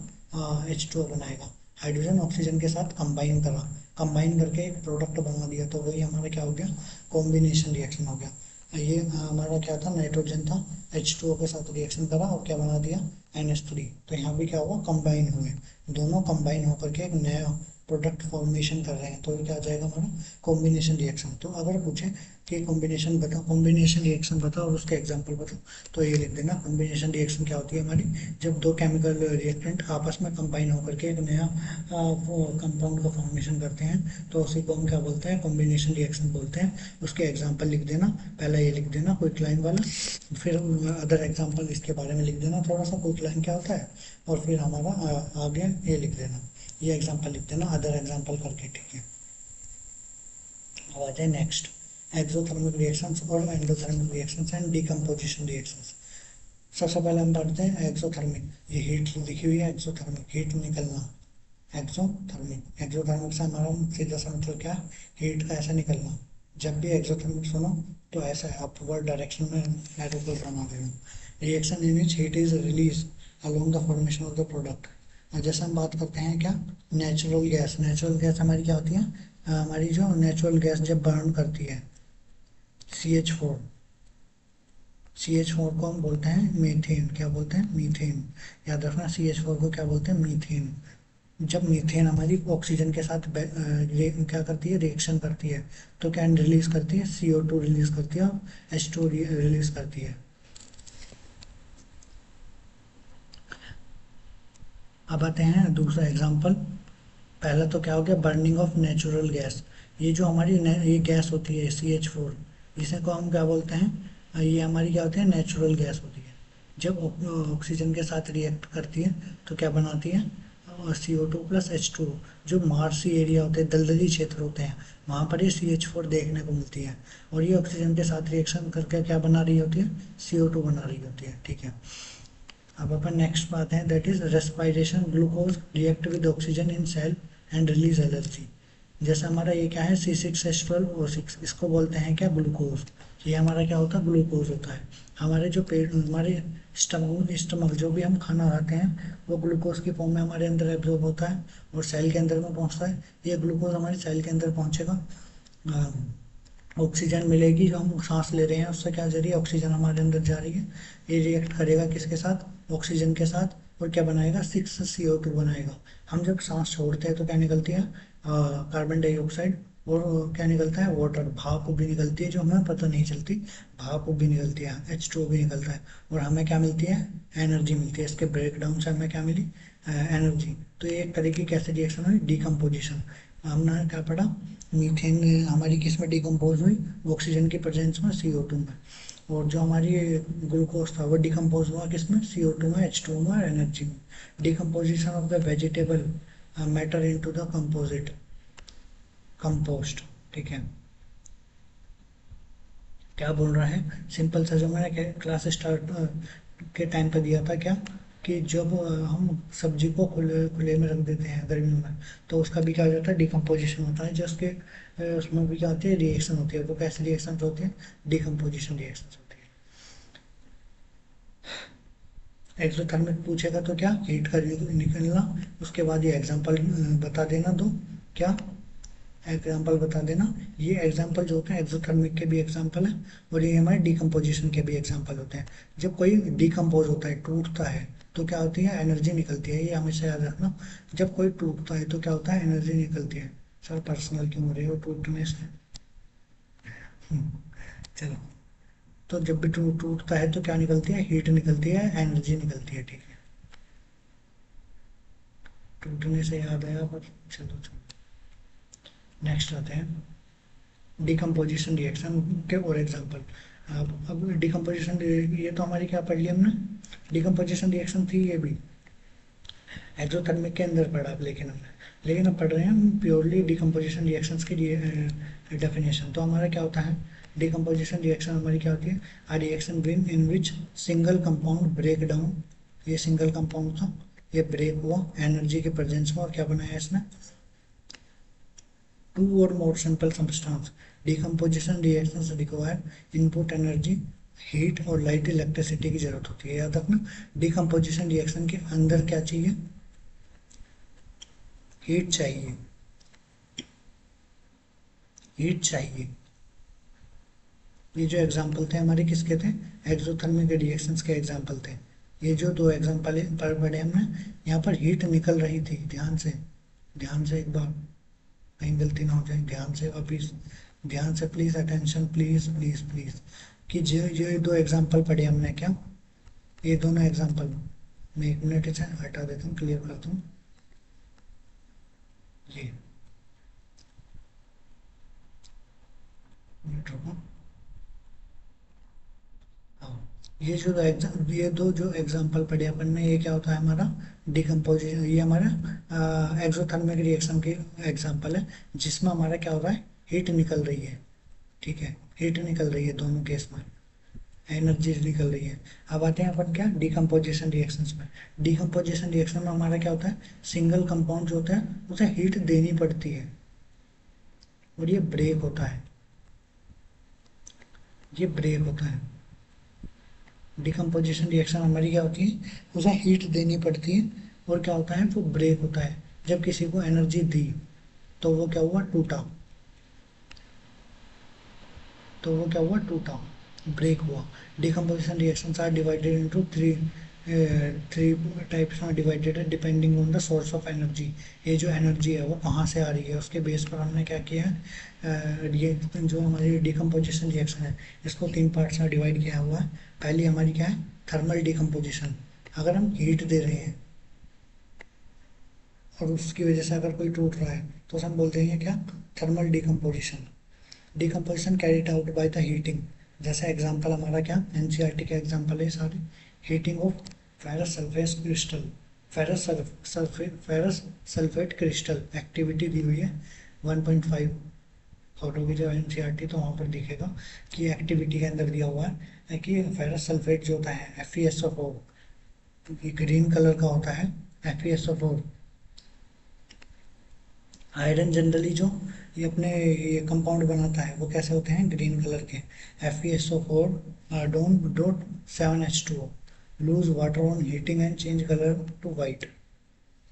H2O बनाएगा। हाइड्रोजन ऑक्सीजन के साथ कंबाइन करके एक प्रोडक्ट बना दिया तो वही हमारा क्या हो गया, कॉम्बिनेशन रिएक्शन हो गया। ये हमारा क्या था, नाइट्रोजन था, H2O के साथ रिएक्शन करा और क्या बना दिया, NH3। तो यहाँ भी क्या हुआ, कंबाइन हुए, दोनों कंबाइन होकर के एक नया प्रोडक्ट फॉर्मेशन कर रहे हैं तो ये क्या आ जाएगा हमारा, कॉम्बिनेशन रिएक्शन। तो अगर पूछे कि कॉम्बिनेशन बताओ, कॉम्बिनेशन रिएक्शन बताओ और उसके एग्जांपल बताओ, तो ये लिख देना। कॉम्बिनेशन रिएक्शन क्या होती है हमारी, जब दो केमिकल रिएक्टेंट आपस में कंबाइन होकर के एक नया कंपाउंड का फॉर्मेशन करते हैं तो उसी को हम क्या बोलते हैं, कॉम्बिनेशन रिएक्शन बोलते हैं। उसके एग्जाम्पल लिख देना, पहले ये लिख देना क्विक लाइन वाला, फिर अदर एग्जाम्पल इसके बारे में लिख देना थोड़ा सा, क्विक लाइन क्या होता है, और फिर हमारा आगे ये लिख देना, ये एग्जाम्पल लिख देना अदर एग्जाम्पल करके, ठीक है। अब आ जाए नेक्स्ट, एक्सोथर्मिक रिएक्शंस और endothermic reactions and decomposition reactions. सबसे पहले हम पढ़ते हैं एक्सोथर्मिक, ये हीट लिखी हुई है, एक्सोथर्मिक हीट निकलना, एक्सोथर्मिक, एक्सोथर्मिक से हमारा सीधा सा मतलब क्या, हीट का ऐसा निकलना। जब भी एक्सोथर्मिक सुनो तो ऐसा अपवर्ड डायरेक्शन में एरो को बना देना। Reaction in which heat is release along the formation of the product. जैसे हम बात करते हैं क्या, नेचुरल गैस, नेचुरल गैस हमारी क्या होती है, हमारी जो नेचुरल गैस जब बर्न करती है, CH4, CH4 को हम बोलते हैं मीथेन, क्या बोलते हैं, मीथेन। याद रखना CH4 को क्या बोलते हैं, मीथेन। जब मीथेन हमारी ऑक्सीजन के साथ क्या करती है, रिएक्शन करती है तो क्या रिलीज करती है, CO2 रिलीज करती है और H2 रिलीज करती है। अब आते हैं दूसरा एग्जांपल। पहला तो क्या हो गया, बर्निंग ऑफ नेचुरल गैस। ये जो हमारी ये गैस होती है CH4, इसे को हम क्या बोलते हैं, ये हमारी क्या होती है, नेचुरल गैस होती है। जब ऑक्सीजन के साथ रिएक्ट करती है तो क्या बनाती है, CO2 प्लस H2। जो मार्सी एरिया होते हैं, दलदली क्षेत्र होते हैं, वहाँ पर ये CH4 देखने को मिलती है और ये ऑक्सीजन के साथ रिएक्शन करके क्या बना रही होती है, CO2 बना रही होती है, ठीक है। अब अपन नेक्स्ट बात है, that is respiration, glucose react with oxygen in cell and release energy. जैसे हमारा ये क्या है, C6H12O6, इसको बोलते हैं क्या, ग्लूकोज। ये हमारा क्या होता है, ग्लूकोज होता है। हमारे जो पेट, हमारे स्टमक जो भी हम खाना खाते हैं वो ग्लूकोज की फॉर्म में हमारे अंदर एब्जॉर्ब होता है और सेल के अंदर में पहुंचता है। ये ग्लूकोज हमारे सेल के अंदर पहुंचेगा, ऑक्सीजन मिलेगी जो हम सांस ले रहे हैं उससे, क्या जरिए ऑक्सीजन हमारे अंदर जा रही है। ये रिएक्ट करेगा किसके साथ, ऑक्सीजन के साथ, और क्या बनाएगा, 6CO2 बनाएगा। हम जब सांस छोड़ते हैं तो क्या निकलती है, कार्बन डाइऑक्साइड, और क्या निकलता है, वाटर, भाप भी निकलती है जो हमें पता नहीं चलती, भाप भी निकलती है, H2O भी निकलता है, और हमें क्या मिलती है, एनर्जी मिलती है। इसके ब्रेकडाउन से हमें क्या मिली, एनर्जी। तो ये एक तरीके की कैसे रिएक्शन हुई, डिकम्पोजिशन। हमने क्या पढ़ा, मीथेन हमारी किस में डिकम्पोज हुई, ऑक्सीजन की प्रेजेंस में, CO2 में। और जो हमारी ग्लूकोज था वो डिकम्पोज हुआ किस में, CO2 में, H2O में और एनर्जी में। Decomposition of the vegetable matter into the composite, compost, ठीक है। क्या बोल रहा है, सिंपल सा जो मैंने क्लास स्टार्ट के टाइम पे दिया था क्या, कि जब हम सब्जी को खुले खुले में रख देते हैं गर्मियों में तो उसका भी क्या हो जाता है, डिकम्पोजिशन होता है। जो उसके उसमें भी क्या होती है, रिएक्शन होती है। वो कैसे रिएक्शन होती है, डिकम्पोजिशन रिएक्शन होती है। एक्सोथर्मिक पूछेगा तो क्या, हीट का निकलना। उसके बाद ये एग्जांपल बता देना दो, क्या एग्जाम्पल बता देना। ये एग्जाम्पल जो होते हैं एक्सोथर्मिक के भी एग्जाम्पल है और ये हमारे डिकम्पोजिशन के भी एग्जाम्पल होते हैं। जब कोई डिकम्पोज होता है, टूटता है, तो क्या होती है, एनर्जी निकलती है। ये हमेशा याद रखना, जब कोई टूटता है तो क्या होता है, एनर्जी निकलती है। सर पर्सनल क्यों हो रही है वो टूटने से, चलो। तो जब भी टूटता है तो क्या निकलती है, हीट निकलती है, एनर्जी निकलती है, ठीक है। टूटने से याद आया, पर चलो चलो नेक्स्ट आते हैं, डिकम्पोजिशन रिएक्शन के और एग्जांपल। अब डिकम्पोजिशन, ये तो हमारी क्या पढ़ ली हमने, डिकम्पोजिशन रिएक्शन थी ये भी एक्सोथर्मिक के अंदर पढ़ा, लेकिन अब पढ़ रहे हैं हम प्योरली डिकम्पोजिशन रिएक्शंस की डेफिनेशन। तो हमारा क्या होता है, डिकम्पोजिशन रिएक्शन हमारी क्या होती है, a reaction in which single compound break down. ये सिंगल कंपाउंड था, ये ब्रेक हुआ एनर्जी के प्रेजेंस में, और क्या बनाया इसने, to or more simple substance decomposition reactions require input energy heat और लाइट इलेक्ट्रिसिटी की जरूरत होती है। याद रखना डिकम्पोजिशन रिएक्शन के अंदर क्या चाहिए, हीट चाहिए, हीट चाहिए। ये जो एग्जाम्पल थे हमारे किसके थे, एक्सोथर्मिक रिएक्शंस के एग्जाम्पल थे। ये जो दो एग्जाम्पल पढ़े हमने, यहाँ पर हीट निकल रही थी, ध्यान से एक बार कहीं गलती ना हो जाए, ध्यान से वापिस, ध्यान से please attention, please please please, कि जो दो एग्जाम्पल पढ़े हमने क्या, ये दोनों एग्जाम्पल मैं 1 मिनट इसे हटा देता हूँ, क्लियर करता हूँ। ये मिनट रुको। हाँ, ये दो जो एग्जाम्पल पढ़े अपन ने, ये क्या होता है हमारा डिकम्पोजिशन, ये हमारा एक्सोथर्मिक रिएक्शन की एग्जाम्पल है, जिसमें हमारा क्या हो रहा है, हीट निकल रही है। ठीक है, हीट निकल रही है दोनों केस में, एनर्जी निकल रही है। अब आते हैं अपन क्या, डिकम्पोजिशन रिएक्शंस में। डिकम्पोजिशन रिएक्शन में हमारा क्या होता है, सिंगल कंपाउंड जो होता है उसे हीट देनी पड़ती है और ये ब्रेक होता है, ये ब्रेक होता है। डिकम्पोजिशन रिएक्शन हमारी क्या होती है, उसे हीट देनी पड़ती है और क्या होता है, वो ब्रेक होता है। जब किसी को एनर्जी दी तो वो क्या हुआ, टूटा, तो वो क्या हुआ, टूटा, ब्रेक हुआ। Decomposition reactions are divided into three types में डिवाइडेड है depending on the source of energy. ये जो एनर्जी है वो कहाँ से आ रही है उसके बेस पर हमने क्या किया है, ये जो हमारी डिकम्पोजिशन रिएक्शन है इसको 3 पार्ट्स में डिवाइड किया हुआ है। पहली हमारी क्या है, थर्मल डिकम्पोजिशन। अगर हम हीट दे रहे हैं और उसकी वजह से अगर कोई टूट रहा है तो हम बोलते हैं क्या, thermal decomposition. Decomposition carried out by the heating, जैसा एग्जांपल हमारा क्या, एनसीईआरटी का एग्जांपल है सारे, heating of ferrous sulphate crystal, ferrous sulphate crystal activity दी हुई है 1.5, फोटोगी जो एनसीईआरटी तो वहाँ पर दिखेगा कि एक्टिविटी के अंदर दिया हुआ है कि फेरस सल्फेट जो होता है FeSO4, ग्रीन कलर का होता है FeSO4। आयरन जनरली जो ये अपने ये कंपाउंड बनाता है वो कैसे होते हैं, ग्रीन कलर के, FeSO4 don't 7H2O lose water on heating and change colour to white.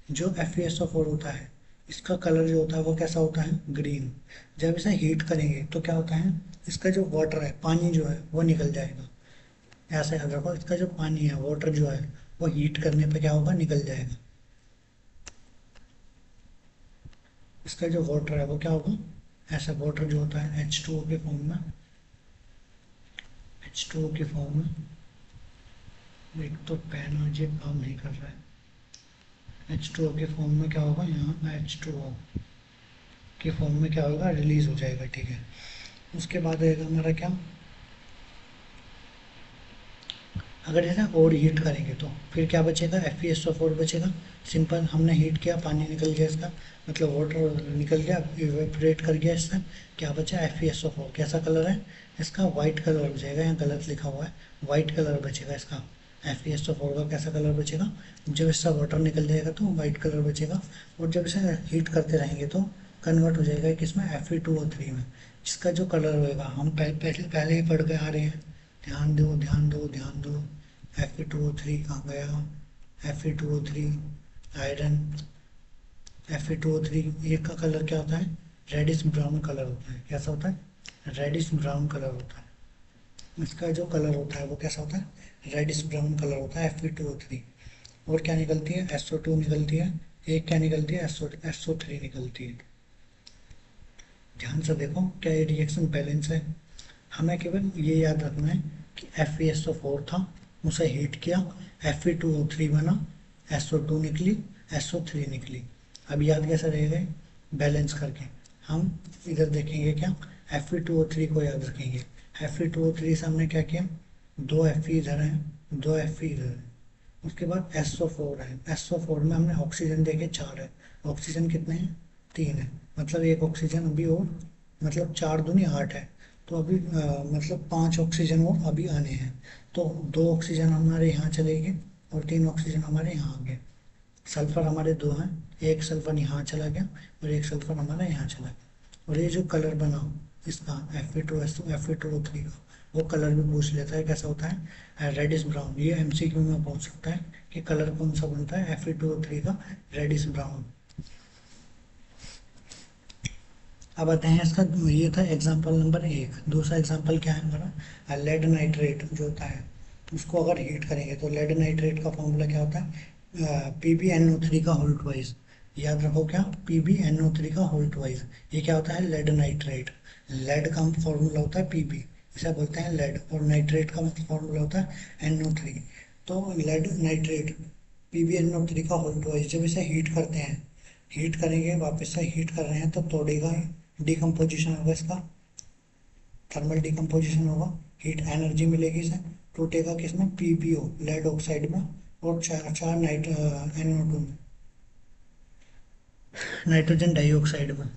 जो FeSO4 होता है इसका कलर जो होता है वो कैसा होता है, ग्रीन। जब इसे हीट करेंगे तो क्या होता है, इसका जो वाटर है, पानी जो है वो निकल जाएगा। ऐसा याद रखो, इसका जो पानी है, वाटर जो है वो हीट करने पे क्या होगा, निकल जाएगा। इसका जो वाटर है वो क्या होगा, ऐसा वाटर जो होता है H2O के फॉर्म में, H2O के फॉर्म में, एक तो पेन मुझे काम नहीं कर रहा है, H2O के फॉर्म में क्या होगा, यहाँ H2O के फॉर्म में क्या होगा, रिलीज हो जाएगा। ठीक है, उसके बाद आएगा हमारा क्या, अगर इसे और हीट करेंगे तो फिर क्या बचेगा, FeSO4 बचेगा। सिंपल, हमने हीट किया, पानी निकल गया इसका, मतलब वाटर निकल गया, इवेपोरेट कर गया, इससे क्या बचा, FeSO4। कैसा कलर है इसका, वाइट कलर बचेगा, यहाँ गलत लिखा हुआ है, वाइट कलर बचेगा इसका। FeSO4 का कैसा कलर बचेगा, जब इसका वाटर निकल जाएगा तो वाइट कलर बचेगा, और जब इसे हीट करते रहेंगे तो कन्वर्ट हो जाएगा किसमें, Fe2O3 में, जिसका जो कलर होगा हम पहले ही पढ़ के आ रहे हैं। ध्यान दो ध्यान दो ध्यान दो, Fe2O3 कहाँ गया, Fe2O3 आयरन, Fe2O3 ये का कलर क्या होता है, रेडिश ब्राउन कलर होता है। कैसा होता है, रेडिश ब्राउन कलर होता है। इसका जो कलर होता है वो कैसा होता है, रेडिश ब्राउन कलर होता है Fe2O3। और क्या निकलती है, SO2 निकलती है, एक क्या निकलती है, SO3 निकलती है। ध्यान से देखो क्या ये रिएक्शन बैलेंस है। हमें केवल ये याद रखना है कि FeSO4 था, उसे हीट किया, Fe2O3 बना, SO2 निकली, SO3 निकली। अब याद कैसे रहेगा, बैलेंस करके हम इधर देखेंगे क्या, Fe2O3 को याद रखेंगे। Fe2O3 से हमने क्या किया, 2 Fe इधर है, 2 Fe इधर है, उसके बाद SO4 है, SO4 में हमने ऑक्सीजन देखे 4 है, ऑक्सीजन कितने हैं, 3 है, मतलब एक ऑक्सीजन अभी और, मतलब 4 दूनी 8 है, तो अभी मतलब 5 ऑक्सीजन और अभी आने हैं। तो 2 ऑक्सीजन हमारे यहाँ चले गए और 3 ऑक्सीजन हमारे यहाँ आ गए। सल्फर हमारे 2 हैं, एक सल्फर यहाँ चला गया और एक सल्फर हमारा यहाँ चला गया। और ये जो कलर बना इसका Fe2SO3 का, वो कलर भी पूछ लेता है कैसा होता है, रेडिश ब्राउन। ये MCQ में पूछ सकता है कि कलर कौन सा बनता है Fe2O3 का, रेडिश ब्राउन। अब आते हैं इसका, ये था एग्जाम्पल नंबर 1। दूसरा एग्जाम्पल क्या है हमारा, लेड नाइट्रेट जो होता है उसको अगर हीट करेंगे तो लेड नाइट्रेट का फॉर्मूला क्या होता है, PbNO3 का होल ट्वाइस। याद रखो क्या, PbNO3 का होल ट्वाइस। ये क्या होता है, लेड नाइट्रेट। लेड का फॉर्मूला होता है Pb, इसे बोलते हैं लेड, और नाइट्रेट का फॉर्मूला होता है NO3। तो लेड नाइट्रेट PbNO3 का होल ट्वाइस, जब इसे हीट करते हैं, हीट करेंगे, वापस से हीट कर रहे हैं तो तोड़ेगा, डिकम्पोजिशन होगा इसका, थर्मल डिकम्पोजिशन होगा, हीट एनर्जी मिलेगी इसे, टूटेगा किसमें, PbO लेड ऑक्साइड में, और चार चार NO2 में, नाइट्रोजन डाइऑक्साइड में,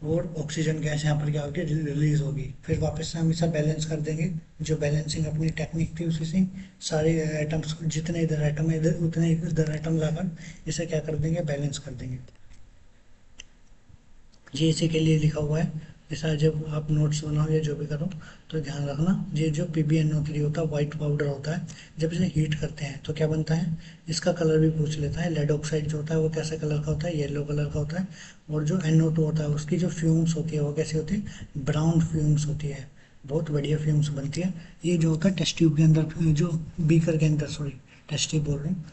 और ऑक्सीजन गैस यहाँ पर क्या होगी, रिलीज होगी। फिर वापस से हम इसे बैलेंस कर देंगे, जो बैलेंसिंग अपनी टेक्निक थी उसी से सारे एटम्स, जितने इधर एटम है इधर उतने इधर एटम लाकर इसे क्या कर देंगे, बैलेंस कर देंगे। ये इसी के लिए लिखा हुआ है। जैसा जब आप नोट्स बनाओ या जो भी करो तो ध्यान रखना, ये जो PbNO3 होता है वाइट पाउडर होता है, जब इसे हीट करते हैं तो क्या बनता है, इसका कलर भी पूछ लेता है। लेड ऑक्साइड जो होता है वो कैसे कलर का होता है, येलो कलर का होता है, और जो NO2 होता है उसकी जो फ्यूम्स होती है वो कैसी होती है, ब्राउन फ्यूम्स होती है, बहुत बढ़िया फ्यूम्स बनती है। ये जो होता है टेस्ट ट्यूब के अंदर, जो बीकर के अंदर, सॉरी टेस्ट ट्यूब बोल रहा हूँ,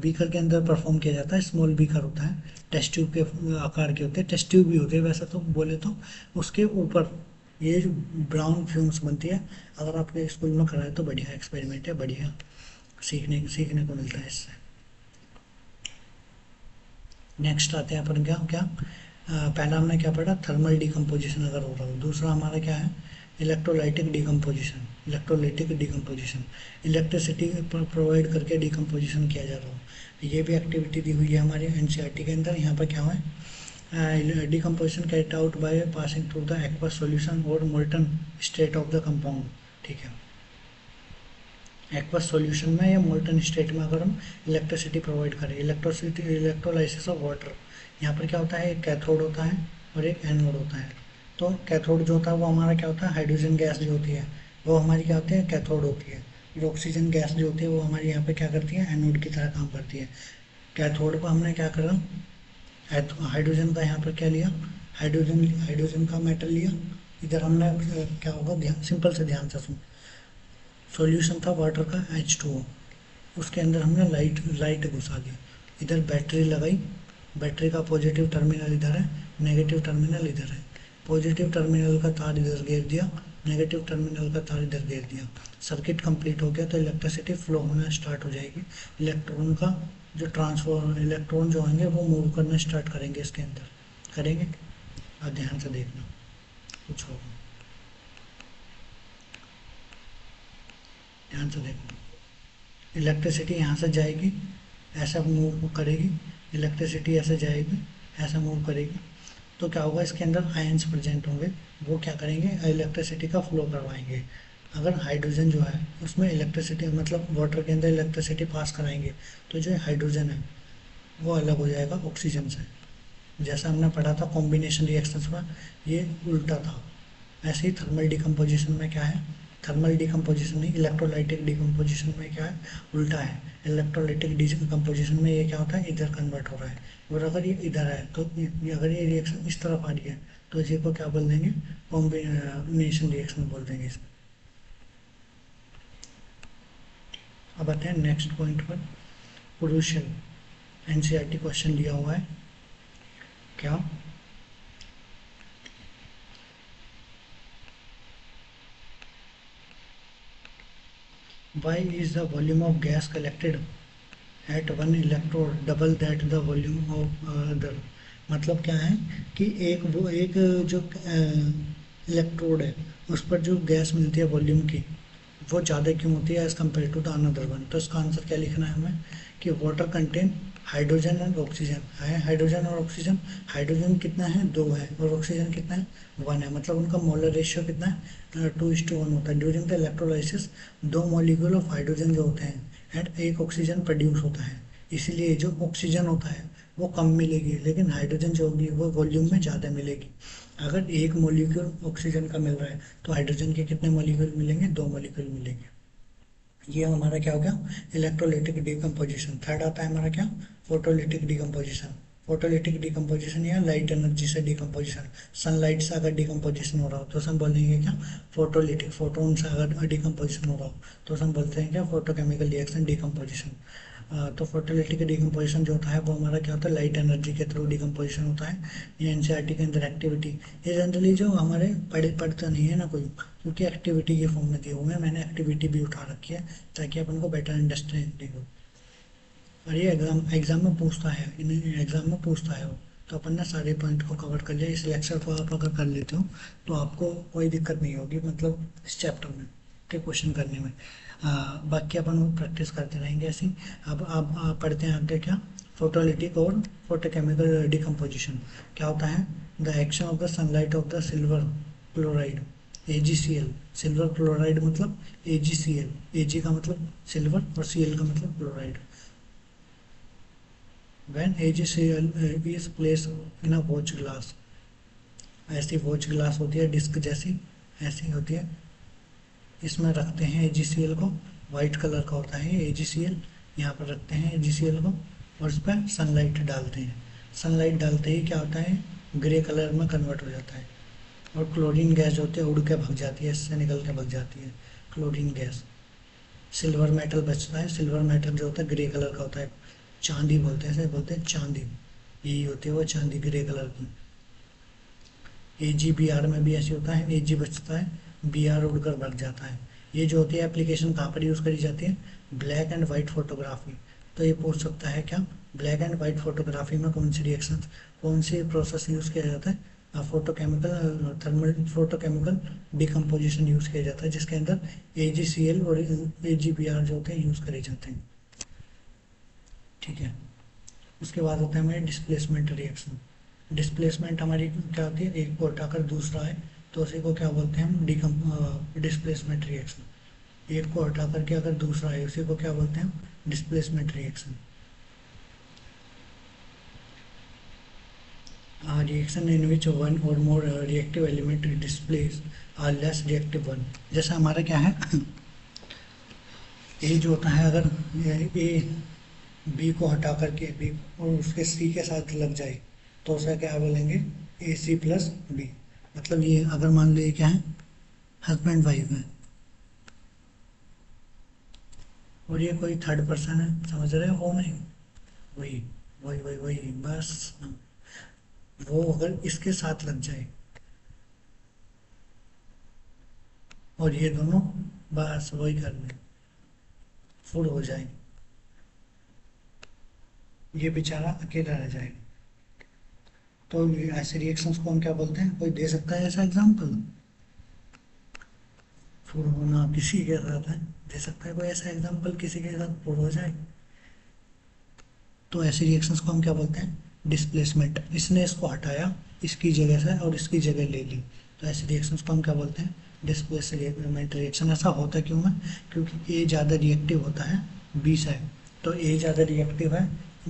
बीकर के अंदर परफॉर्म किया जाता है। स्मॉल बीकर होता है, टेस्ट ट्यूब के आकार के होते हैं, टेस्ट ट्यूब भी होते हैं वैसे तो बोले तो, उसके ऊपर ये जो ब्राउन फ्यूम्स बनती है। अगर आपके स्कूल में कराए तो बढ़िया एक्सपेरिमेंट है, बढ़िया सीखने सीखने को मिलता है इससे। नेक्स्ट आते हैं अपन क्या क्या, पहला हमने क्या पढ़ा, थर्मल डिकम्पोजिशन अगर हो रहा हो। दूसरा हमारा क्या है, electrolytic decomposition. Electrolytic decomposition, electricity provide करके डिकम्पोजिशन किया जा रहा हो। ये भी एक्टिविटी दी हुई है हमारे NCERT के अंदर। यहाँ पर क्या हुआ है, decomposition carried out by passing through the aqueous solution or molten state of the compound. ठीक है, एक्वस सॉल्यूशन में या मोल्टन स्टेट में अगर हम इलेक्ट्रिसिटी प्रोवाइड करें, इलेक्ट्रोलाइसिस ऑफ वाटर। यहाँ पर क्या होता है, एक कैथोड होता है और एक एनोड होता है। तो कैथोड जो होता है वो हमारा क्या होता है, हाइड्रोजन गैस जो होती है वो हमारी क्या होती है, कैथोड होती है। और ऑक्सीजन गैस जो होती है वो हमारी यहाँ पे क्या करती है, एनोड की तरह काम करती है। कैथोड को हमने क्या करा, हाइड्रोजन का यहाँ पर क्या लिया, हाइड्रोजन का मेटल लिया। इधर हमने क्या होगा, ध्यान सिंपल से ध्यान से सुन, सॉल्यूशन था वाटर का H2O, उसके अंदर हमने लाइट घुसा दिया, इधर बैटरी लगाई, बैटरी का पॉजिटिव टर्मिनल इधर है, नेगेटिव टर्मिनल इधर है, पॉजिटिव टर्मिनल का तार इधर घेर दिया, नेगेटिव टर्मिनल का तार इधर घेर दिया, सर्किट कंप्लीट हो गया। तो इलेक्ट्रिसिटी फ्लो होना स्टार्ट हो जाएगी। इलेक्ट्रॉन का जो ट्रांसफर, इलेक्ट्रॉन जो आएंगे वो मूव करना स्टार्ट करेंगे, इसके अंदर करेंगे। और ध्यान से देखना कुछ होगा, ध्यान से देखना। इलेक्ट्रिसिटी यहाँ से जाएगी, ऐसा मूव करेगी, इलेक्ट्रिसिटी ऐसे जाएगी, ऐसा मूव करेगी। तो क्या होगा, इसके अंदर आयंस प्रेजेंट होंगे, वो क्या करेंगे, इलेक्ट्रिसिटी का फ्लो करवाएंगे। अगर हाइड्रोजन जो है उसमें इलेक्ट्रिसिटी, मतलब वाटर के अंदर इलेक्ट्रिसिटी पास कराएंगे, तो जो हाइड्रोजन है वो अलग हो जाएगा ऑक्सीजन से। जैसा हमने पढ़ा था कॉम्बिनेशन रिएक्शंस में, ये उल्टा था। ऐसे ही थर्मल डिकम्पोजिशन में क्या है, थर्मल डिकम्पोजिशन नहीं, इलेक्ट्रोलाइटिक डिकम्पोजिशन में क्या है, उल्टा है। इलेक्ट्रोलाइटिक डिकम्पोजिशन में ये क्या होता है, इधर कन्वर्ट हो रहा है, और अगर ये इधर है तो अगर ये रिएक्शन इस तरफ आ रही है तो इसी को क्या बोल देंगे, कॉम्बिनेशन रिएक्शन बोल देंगे इसमें। अब आते हैं नेक्स्ट पॉइंट पर, क्रूशियल NCERT क्वेश्चन दिया हुआ है क्या, why is the volume of gas collected at one electrode double that the volume of other। मतलब क्या है कि एक जो इलेक्ट्रोड है उस पर जो गैस मिलती है वॉल्यूम की, वो ज़्यादा क्यों होती है as compare to the another one. तो इसका आंसर क्या लिखना है हमें, कि water contain hydrogen and oxygen है। हाइड्रोजन और ऑक्सीजन, हाइड्रोजन कितना है, 2 है, और ऑक्सीजन कितना है, 1 है। मतलब उनका मोलर रेशियो कितना है, 2:1 होता है। During the electrolysis 2 molecule of hydrogen जो होते हैं एंड 1 ऑक्सीजन प्रोड्यूस होता है। इसीलिए जो ऑक्सीजन होता है वो कम मिलेगी, लेकिन हाइड्रोजन जो होगी वो वॉल्यूम में ज़्यादा मिलेगी। अगर एक मोलिक्यूल ऑक्सीजन का मिल रहा है तो हाइड्रोजन के कितने मोलिक्यूल मिलेंगे, 2 मोलिक्यूल मिलेंगे। ये हमारा क्या हो गया, इलेक्ट्रोलिटिक डिकम्पोजिशन। थर्ड आता है हमारा क्या, फोटोलिटिक डिकम्पोजिशन। फोटोलिटिक डिकम्पोजिशन या लाइट एनर्जी से डिकम्पोजिशन। सनलाइट से अगर डिकम्पोजिशन हो रहा हो तो हम बोलेंगे क्या, फोटोलिटिक। फोटोन से अगर डिकम्पोजिशन हो रहा हो तो हम बोलते हैं क्या, फोटोकेमिकल रिएक्शन डिकम्पोजिशन। तो फोटोलिटिक डिकम्पोजिशन जो होता है वो हमारा क्या होता है, लाइट एनर्जी के थ्रू डिकम्पोजिशन होता है। ये एनसीईआरटी के अंदर एक्टिविटी, ये जनरली जो हमारे पढ़ता नहीं है ना कोई, क्योंकि एक्टिविटी के फॉर्म में दिए हुए हैं। मैंने एक्टिविटी भी उठा रखी है ताकि अपन को बेटर अंडरस्टैंडिंग हो। और ये एग्जाम में पूछता है, इन एग्जाम में पूछता है वो। तो अपन ने सारे पॉइंट को कवर कर लिया। इस लेक्चर को आप अगर कर लेते हो तो आपको कोई दिक्कत नहीं होगी, मतलब इस चैप्टर में के क्वेश्चन करने में। बाकी अपन प्रैक्टिस करते रहेंगे ऐसे ही। अब आप पढ़ते हैं आगे क्या, फोटोलिटिक और फोटोकेमिकल डिकम्पोजिशन क्या होता है। The action of the sunlight of the silver chloride AgCl। Silver chloride मतलब AgCl। Ag का मतलब सिल्वर और Cl का मतलब chloride. When AgCl is placed in a watch glass, ऐसी वॉच ग्लास होती है डिस्क जैसी, ऐसी होती है, इसमें रखते हैं AgCl को। वाइट कलर का होता है AgCl, यहाँ पर रखते हैं AgCl को और इस पर सनलाइट डालते हैं। सनलाइट डालते ही क्या होता है, ग्रे कलर में कन्वर्ट हो जाता है और क्लोरीन गैस जो होती है उड़ के भग जाती है, इससे निकल के भग जाती है क्लोरीन गैस। सिल्वर मेटल बचता है। सिल्वर मेटल जो होता है ग्रे कलर का होता है, चांदी बोलते हैं, ऐसे बोलते हैं चांदी, यही होती है वो चांदी ग्रे कलर की। AgBr में भी ऐसे होता है, Ag बचता है, Br उड़कर भग जाता है। ये जो होती है एप्लीकेशन कहाँ पर यूज़ करी जाती है, ब्लैक एंड वाइट फोटोग्राफी। तो ये पूछ सकता है क्या, ब्लैक एंड वाइट फोटोग्राफी में कौन सी रिएक्शन, कौन सी प्रोसेस यूज़ किया जाता है, photochemical thermal photochemical decomposition use किया जाता है, जिसके अंदर AgCl और AgBr जो होते हैं यूज़ करे जाते हैं। ठीक है। उसके बाद होता है हमारे डिस्प्लेसमेंट रिएक्शन। डिस्प्लेसमेंट हमारी क्या होती है, एक को हटाकर दूसरा है तो उसी को क्या बोलते हैं हम, डिस्प्लेसमेंट रिएक्शन। एक को हटा करके अगर दूसरा है उसी को क्या बोलते हैं, displacement reaction. Reaction in which one or more reactive element displace are less reactive one. जैसा हमारा क्या है ए जो होता है, अगर ए बी को हटा करके बी और उसके सी के साथ लग जाए तो उसे क्या बोलेंगे, AC+B। मतलब ये अगर मान लो ये क्या है, हस्बैंड वाइफ है और ये कोई थर्ड पर्सन है, समझ रहे हो नहीं, वही वही वही वही बस। वो अगर इसके साथ लग जाए और ये दोनों बस वही कर ले, फुल हो जाए, ये बेचारा अकेला रह जाएगा। तो ऐसे रिएक्शंस को हम क्या बोलते हैं, कोई दे सकता है ऐसा एग्जांपल, फुल होना किसी के साथ है, दे सकता है कोई ऐसा एग्जांपल किसी के साथ फुल हो जाए। तो ऐसे रिएक्शंस को हम क्या बोलते हैं, डिस्प्लेसमेंट। इसने इसको हटाया इसकी जगह से और इसकी जगह ले ली, तो ऐसे रिएक्शंस को हम क्या बोलते हैं, डिस्प्लेसमेंट रिएक्शन। ऐसा होता क्यों है, क्योंकि ए ज़्यादा रिएक्टिव होता है बी से। तो ए ज़्यादा रिएक्टिव है,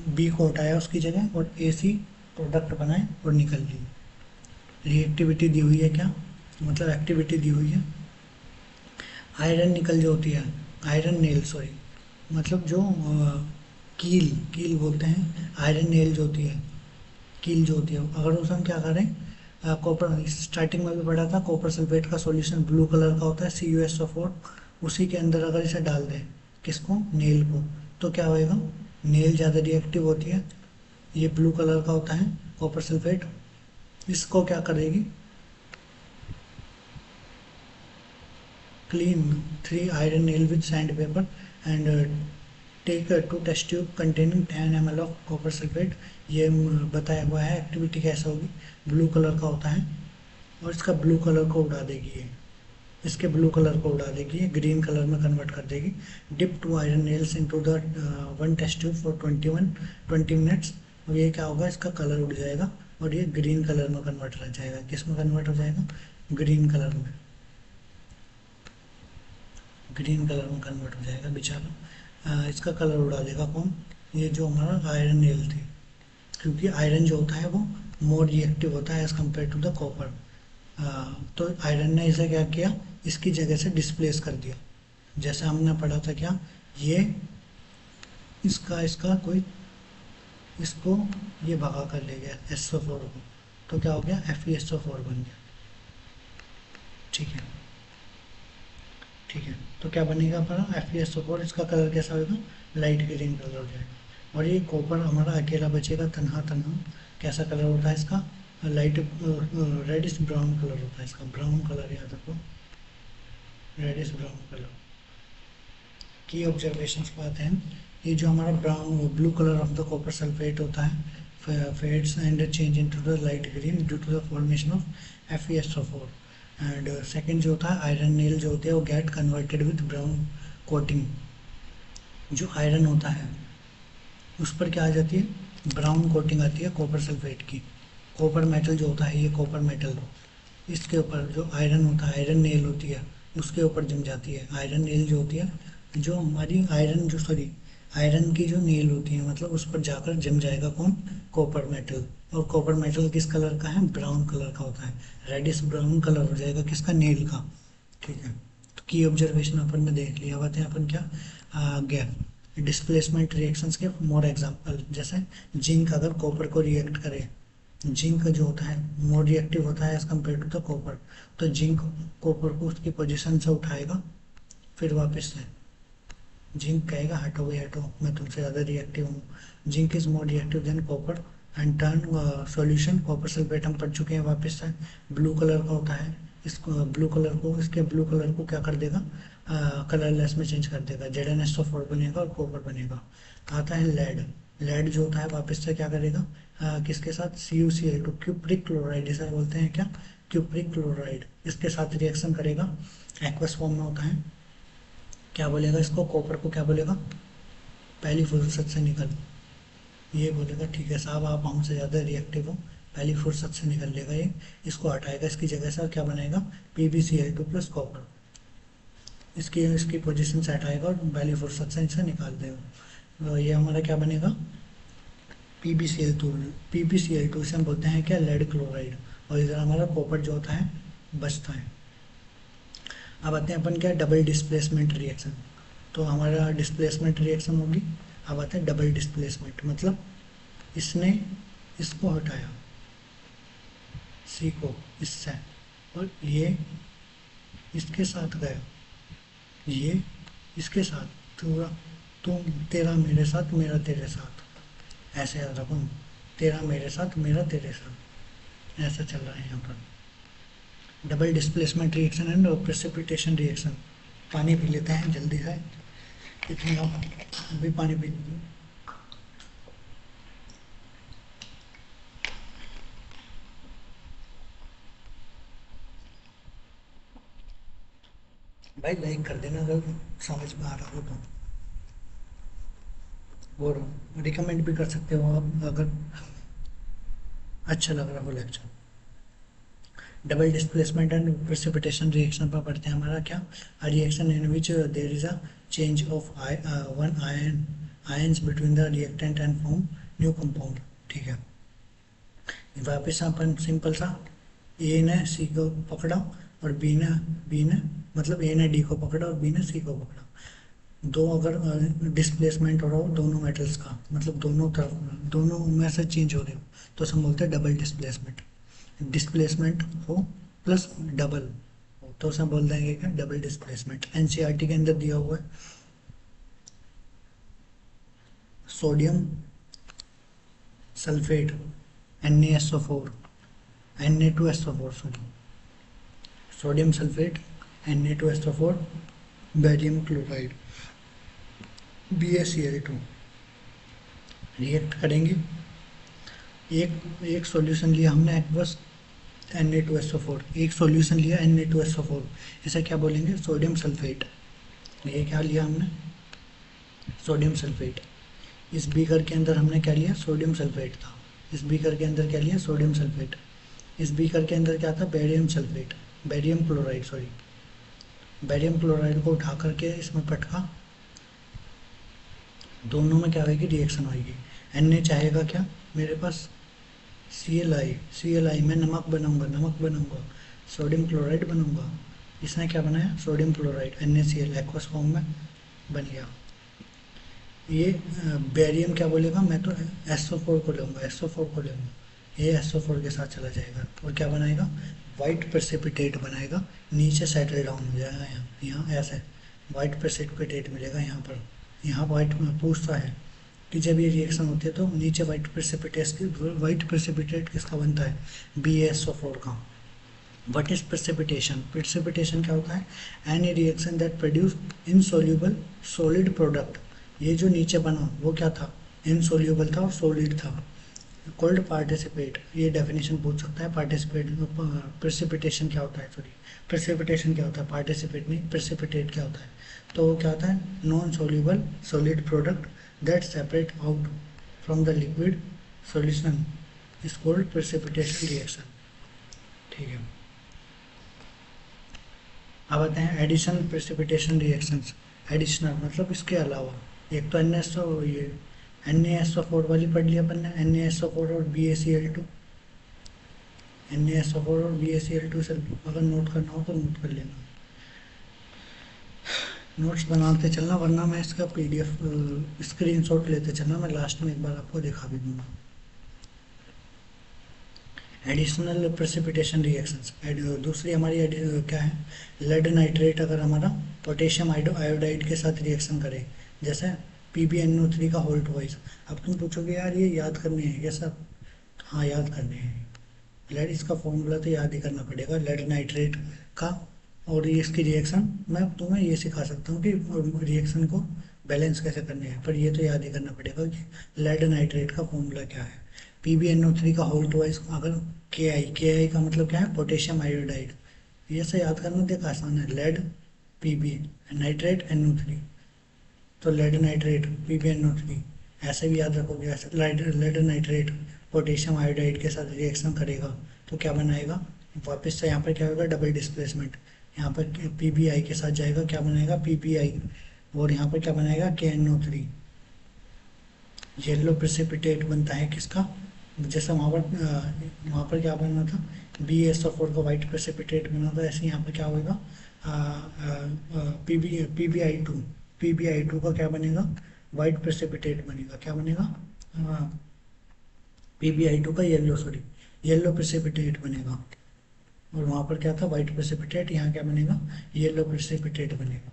बी को हटाया उसकी जगह और AC प्रोडक्ट बनाए और निकल ली। रिएक्टिविटी दी हुई है क्या, मतलब एक्टिविटी दी हुई है। आयरन निकल जो होती है, आयरन नेल सॉरी, मतलब जो कील कील बोलते हैं, आयरन नेल जो होती है, कील जो होती है, अगर उसे हम क्या करें, कॉपर, स्टार्टिंग में भी पढ़ा था, कॉपर सल्फेट का सॉल्यूशन ब्लू कलर का होता है CuSO4, उसी के अंदर अगर इसे डाल दें, किसको, नेल को, तो क्या होएगा, नेल ज़्यादा रिएक्टिव होती है, ये ब्लू कलर का होता है कॉपर सल्फेट, इसको क्या करेगी, clean 3 iron nail with sandpaper and take 2 test tube containing 10 ml of copper sulfate। ये बताया हुआ है एक्टिविटी कैसे होगी, ब्लू कलर का होता है और इसका ब्लू कलर को उड़ा देगी, ये इसके ब्लू कलर को उड़ा देगी, ये ग्रीन कलर में कन्वर्ट कर देगी। Dip 2 iron nails into the 1 test tube for 20 minutes, और ये क्या होगा, इसका कलर उड़ जाएगा और ये ग्रीन कलर में कन्वर्ट हो जाएगा। किस में कन्वर्ट हो जाएगा, ग्रीन कलर में, ग्रीन कलर में कन्वर्ट हो जाएगा बेचारा। इसका कलर उड़ा देगा कौन, ये जो हमारा आयरन नेल थी, क्योंकि आयरन जो होता है वो मोर रिएक्टिव होता है as compare to the copper. तो आयरन ने इसे क्या किया, इसकी जगह से डिस्प्लेस कर दिया। जैसे हमने पढ़ा था क्या, ये इसका इसका कोई इसको ये भगा कर ले गया SO4 को, तो क्या हो गया, FeSO4 बन गया। ठीक है, ठीक है, तो क्या बनेगा हमारा FeSO4, इसका कलर कैसा होगा, लाइट ग्रीन कलर हो जाएगा। और ये कॉपर हमारा अकेला बचेगा तन्हा तन्हा, कैसा कलर होता है इसका, लाइट रेडिश ब्राउन कलर होता है इसका, ब्राउन कलर याद रखो, रेडिश ब्राउन कलर। की ऑब्जर्वेशंस पे आते हैं, ये जो हमारा brown blue colour of the copper sulphate होता है fades and change into the light green due to the formation of FeSO4। And second जो होता है आयरन नेल जो होते हैं वो get converted with brown coating. जो आयरन होता है उस पर क्या आ जाती है, ब्राउन कोटिंग आती है कॉपर सल्फेट की। कॉपर मेटल जो होता है, ये कॉपर मेटल इसके ऊपर जो आयरन होता है, आयरन नेल होती है उसके ऊपर जम जाती है। आयरन नेल जो होती है, जो हमारी आयरन की जो नेल होती है, मतलब उस पर जाकर जम जाएगा कौन, कॉपर मेटल। और कॉपर मेटल किस कलर का है, ब्राउन कलर का होता है, रेडिश ब्राउन कलर हो जाएगा किसका, नेल का। ठीक है, तो की ऑब्जर्वेशन अपन ने देख लिया। बात है अपन क्या, आगे डिस्प्लेसमेंट रिएक्शंस के मोर एग्जांपल, जैसे जिंक अगर कॉपर को रिएक्ट करे, जिंक जो होता है मोर रिएक्टिव होता है as compare to the copper, तो जिंक कॉपर को उसकी पोजीशन से उठाएगा, फिर वापस से जिंक कहेगा हटो भाई हटो, मैं तुमसे ज़्यादा रिएक्टिव हूँ। Zinc is more reactive than copper and turn solution copper sulphate, हम पढ़ चुके हैं वापस से, ब्लू कलर का होता है, इसको ब्लू कलर को, इसके ब्लू कलर को क्या कर देगा, कलरलेस में चेंज कर देगा, ZnSO4 बनेगा और कॉपर बनेगा। आता है लेड, लेड जो होता है वापस से क्या करेगा, किसके साथ, CuCl2 क्यूप्रिक क्लोराइड, इसे बोलते हैं क्या, क्यूप्रिक क्लोराइड, इसके साथ रिएक्शन करेगा, एक्वस फॉर्म में होता है। क्या बोलेगा इसको, कॉपर को क्या बोलेगा, पहली फुर्सत से निकल, ये बोलेगा ठीक है साहब आप हमसे ज़्यादा रिएक्टिव हो, पहली फुर्सत से निकल लेगा ये, इसको हटाएगा, इसकी जगह से क्या बनाएगा, PbCl2 प्लस कॉपर, इसकी इसकी पोजीशन से हटाएगा और पहली फुर्सत से इसे निकाल देगा। तो ये हमारा क्या बनेगा, PbCl2 इसे हम बोलते हैं क्या, लेड क्लोराइड, और इधर हमारा कॉपर जो होता है बचता है। अब आते हैं अपन क्या, डबल डिस्प्लेसमेंट रिएक्शन। तो हमारा डिस्प्लेसमेंट रिएक्शन होगी, अब आते हैं डबल डिस्प्लेसमेंट, मतलब इसने इसको हटाया, C को इससे, और ये इसके साथ गया, ये इसके साथ, तुम तेरा मेरे साथ मेरा तेरे साथ, ऐसे याद रखो, तेरा मेरे साथ मेरा तेरे साथ, ऐसा चल रहा है यहाँ पर। Double displacement reaction and precipitation reaction. पानी पी लेते हैं जल्दी से, इतनी अभी पानी पी लीजिए। भाई लाइक कर देना अगर समझ में आ रहा हो तो, और रिकमेंड भी कर सकते हो आप अगर अच्छा लग रहा हो lecture. Double displacement and precipitation reaction पर पढ़ते हैं हमारा क्या, a reaction in which there is a change of one ions between the reactant and form new compound. ठीक है, वापस अपन सिंपल सा, ए ने सी को पकड़ा और बी ने मतलब ए ने डी को पकड़ा और बी ने सी को पकड़ा, दो अगर डिस्प्लेसमेंट हो रहा हो दोनों मेटल्स का, मतलब दोनों तरफ दोनों में से चेंज हो रहे हो, तो हम बोलते हैं डबल डिस्प्लेसमेंट। डिस्प्लेसमेंट हो प्लस डबल हो तो उसे बोल देंगे क्या, डबल डिस्प्लेसमेंट। NCERT के अंदर दिया हुआ है, sodium sulphate NaSO4 Na2SO4 sorry, sodium sulphate Na2SO4 barium chloride BaCl2 react करेंगे। एक सॉल्यूशन लिया हमने एक्वस Na2SO4, एक सॉल्यूशन लिया Na2SO4, इसे क्या बोलेंगे, सोडियम सल्फेट। ये क्या लिया हमने, सोडियम सल्फेट। इस बीकर के अंदर हमने क्या लिया, सोडियम सल्फेट था, इस बीकर के अंदर क्या लिया, सोडियम सल्फेट। इस बीकर के अंदर क्या था, barium sulphate, barium chloride sorry, barium chloride को उठा करके इसमें पटका, दोनों में क्या होगी, रिएक्शन होगी। Na चाहेगा क्या मेरे पास, Cl मैं नमक बनाऊंगा, सोडियम क्लोराइड बनाऊंगा। इसने क्या बनाया, sodium chloride, NaCl aqueous form में बन गया। ये बेरियम क्या बोलेगा, मैं तो SO4 को लूँगा, ये SO4 के साथ चला जाएगा और क्या बनाएगा, वाइट प्रेसिपिटेट बनाएगा, नीचे सेटल डाउन हो जाएगा, यहाँ ऐसे वाइट प्रेसिपिटेट मिलेगा यहाँ पर। यहाँ वाइट पूछता है कि जब ये रिएक्शन होती है तो नीचे वाइट प्रेसिपिटेट किसका बनता है, BaSO4 का। वट इज प्रेसिपिटेशन, प्रेसिपिटेशन क्या होता है, any reaction that produce insoluble solid product. ये जो नीचे बना वो क्या था, इनसोल्यूबल था और सॉलिड था, कोल्ड पार्टिसिपेट। ये डेफिनेशन पूछ सकता है, पार्टिसिपेट प्रेसिपिटेशन क्या होता है, प्रेसिपिटेशन क्या होता है, पार्टिसिपेट नहीं, प्रेसिपिटेट क्या होता है, तो वो क्या होता है, non soluble solid product that separate out from the liquid solution is called precipitation reaction. ठीक है, अब आते हैं एडिशन प्रेसिपिटेशन रिएक्शंस। एडिशनल मतलब इसके अलावा, एक तो NaSO4 वाली पढ़ लिया अपन ने, NaSO4 और BaCl2, NaSO4 और BaCl2 से अगर नोट करना हो तो नोट कर लेना, नोट्स बनाते चलना, वरना मैं इसका PDF स्क्रीनशॉट लेते चलना, मैं लास्ट में एक बार आपको दिखा भी दूंगा। एडिशनल प्रेसिपिटेशन रिएक्शंस, दूसरी हमारी क्या है, लेड नाइट्रेट अगर हमारा पोटेशियम आयोडाइड के साथ रिएक्शन करे, जैसे PbNO3 का होल्ट वाइज। अब तुम पूछोगे यार ये याद करने हैं क्या सर, हाँ याद करने हैं, लेड इसका फॉर्मूला तो याद ही करना पड़ेगा लेड नाइट्रेट का, और ये इसकी रिएक्शन मैं तुम्हें ये सिखा सकता हूँ कि रिएक्शन को बैलेंस कैसे करने हैं, पर ये तो याद ही करना पड़ेगा कि लेड नाइट्रेट का फॉर्मूला क्या है। PbNO3 का होल्ट वाइज अगर Ki का मतलब क्या है, पोटेशियम आयोडाइड, ये से याद करना देख आसान है, लेड Pb नाइट्रेट NO3, तो लेड नाइट्रेट PbNO3 ऐसे भी याद रखोगे, ऐसे लेड नाइट्रेट पोटेशियम आयोडाइड के साथ रिएक्शन करेगा तो क्या बनाएगा, वापस से यहाँ पर क्या होगा, डबल डिस्प्लेसमेंट, यहाँ पर Pbi के साथ जाएगा, क्या बनाएगा Pbi, और यहाँ पर क्या बनाएगा KNO3, येलो प्रेसिपिटेट बनता है किसका, जैसा वहाँ पर क्या बनना था, BaSO4 का वाइट प्रेसिपिटेट बना था, ऐसे यहाँ पर क्या होगा, PbI2 का क्या बनेगा, वाइट प्रेसिपिटेट बनेगा, क्या बनेगा, PbI2 का येलो प्रेसिपिटेट बनेगा, और वहाँ पर क्या था, वाइट प्रेसिपिटेट, यहाँ क्या बनेगा, येलो प्रेसिपिटेट बनेगा।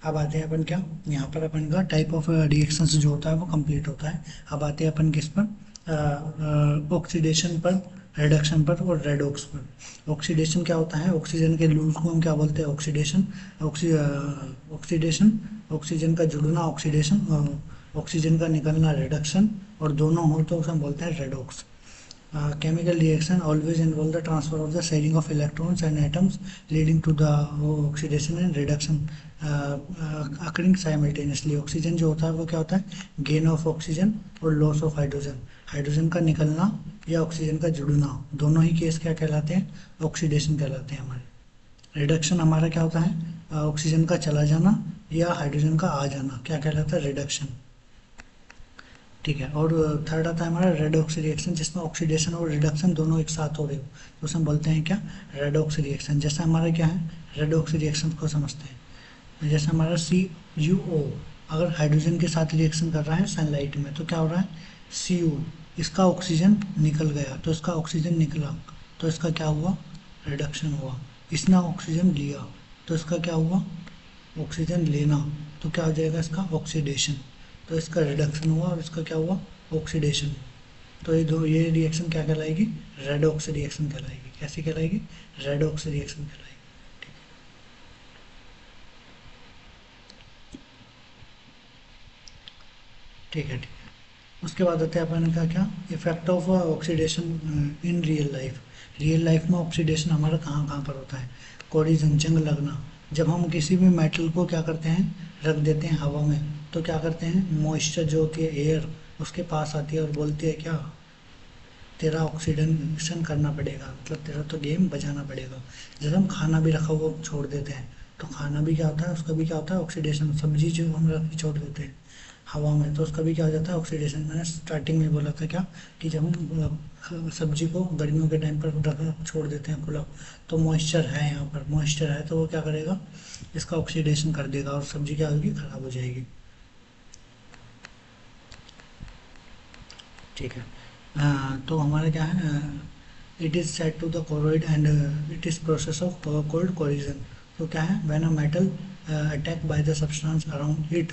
अब आते हैं अपन क्या, यहाँ पर अपन का टाइप ऑफ रिएक्शंस जो होता है वो कंप्लीट होता है। अब आते हैं अपन किस पर, ऑक्सीडेशन पर, रिडक्शन पर और रेडॉक्स पर। ऑक्सीडेशन क्या होता है, ऑक्सीजन के लूज को हम क्या बोलते हैं, ऑक्सीडेशन, ऑक्सीजन का जुड़ना ऑक्सीडेशन, ऑक्सीजन का निकलना रिडक्शन, और दोनों हो तो उसे हम बोलते हैं redox. Chemical reaction always involve the transfer of the sharing of electrons and atoms leading to the oxidation and reduction occurring simultaneously। Oxygen जो होता है वो क्या होता है, गेन ऑफ ऑक्सीजन और लॉस ऑफ हाइड्रोजन, हाइड्रोजन का निकलना या ऑक्सीजन का जुड़ना, दोनों ही केस क्या कहलाते हैं, ऑक्सीडेशन कहलाते हैं हमारे। रिडक्शन हमारा क्या होता है, ऑक्सीजन का चला जाना या हाइड्रोजन का आ जाना, क्या कहलाता है, रिडक्शन। ठीक है, और थर्ड आता है हमारा रेडॉक्स रिएक्शन, जिसमें ऑक्सीडेशन और रिडक्शन दोनों एक साथ हो रहे हो तो उसे हम बोलते हैं क्या, रेडॉक्स रिएक्शन। जैसे हमारा क्या है, रेडॉक्स रिएक्शन को समझते हैं, जैसे हमारा CuO अगर हाइड्रोजन के साथ रिएक्शन कर रहा है सनलाइट में तो क्या हो रहा है, Cu, इसका ऑक्सीजन निकल गया तो इसका ऑक्सीजन निकला तो इसका क्या हुआ, रिडक्शन हुआ। इसने ऑक्सीजन लिया तो इसका क्या हुआ, ऑक्सीजन लेना, तो क्या हो जाएगा इसका ऑक्सीडेशन, तो इसका रिडक्शन हुआ और इसका क्या हुआ, ऑक्सीडेशन। तो ये रिएक्शन क्या कहलाएगी, रेडॉक्स रिएक्शन कहलाएगी। कैसी कहलाएगी, रेडॉक्स रिएक्शन कहलाएगी। ठीक है, उसके बाद आते हैं अपन का क्या, effect of oxidation in real life. Real life में ऑक्सीडेशन हमारा कहाँ कहाँ पर होता है, कोरिजन, जंग लगना। जब हम किसी भी मेटल को क्या करते हैं, रख देते हैं हवा में तो क्या करते हैं, मॉइस्चर जो होती है एयर उसके पास आती है और बोलती है क्या, तेरा ऑक्सीडेशन करना पड़ेगा, मतलब तेरा तो गेम बजाना पड़ेगा। जैसे हम खाना भी रखा हुआ छोड़ देते हैं तो खाना भी क्या होता है, उसका भी क्या होता है, ऑक्सीडेशन। सब्जी जो हम रख छोड़ देते हैं, हवा में, तो उसका भी क्या हो जाता है ऑक्सीडेशन। मैंने स्टार्टिंग में बोला था क्या कि जब हम सब्जी को गर्मियों के टाइम पर रख छोड़ देते हैं खुला, तो मॉइस्चर है, यहाँ पर मॉइस्चर है, तो वो क्या करेगा, इसका ऑक्सीडेशन कर देगा और सब्जी क्या होगी, खराब हो जाएगी। ठीक है। तो हमारा क्या है, it is set to the corrode and it is process of called corrosion. तो क्या है, when a metal attack by the substance around it,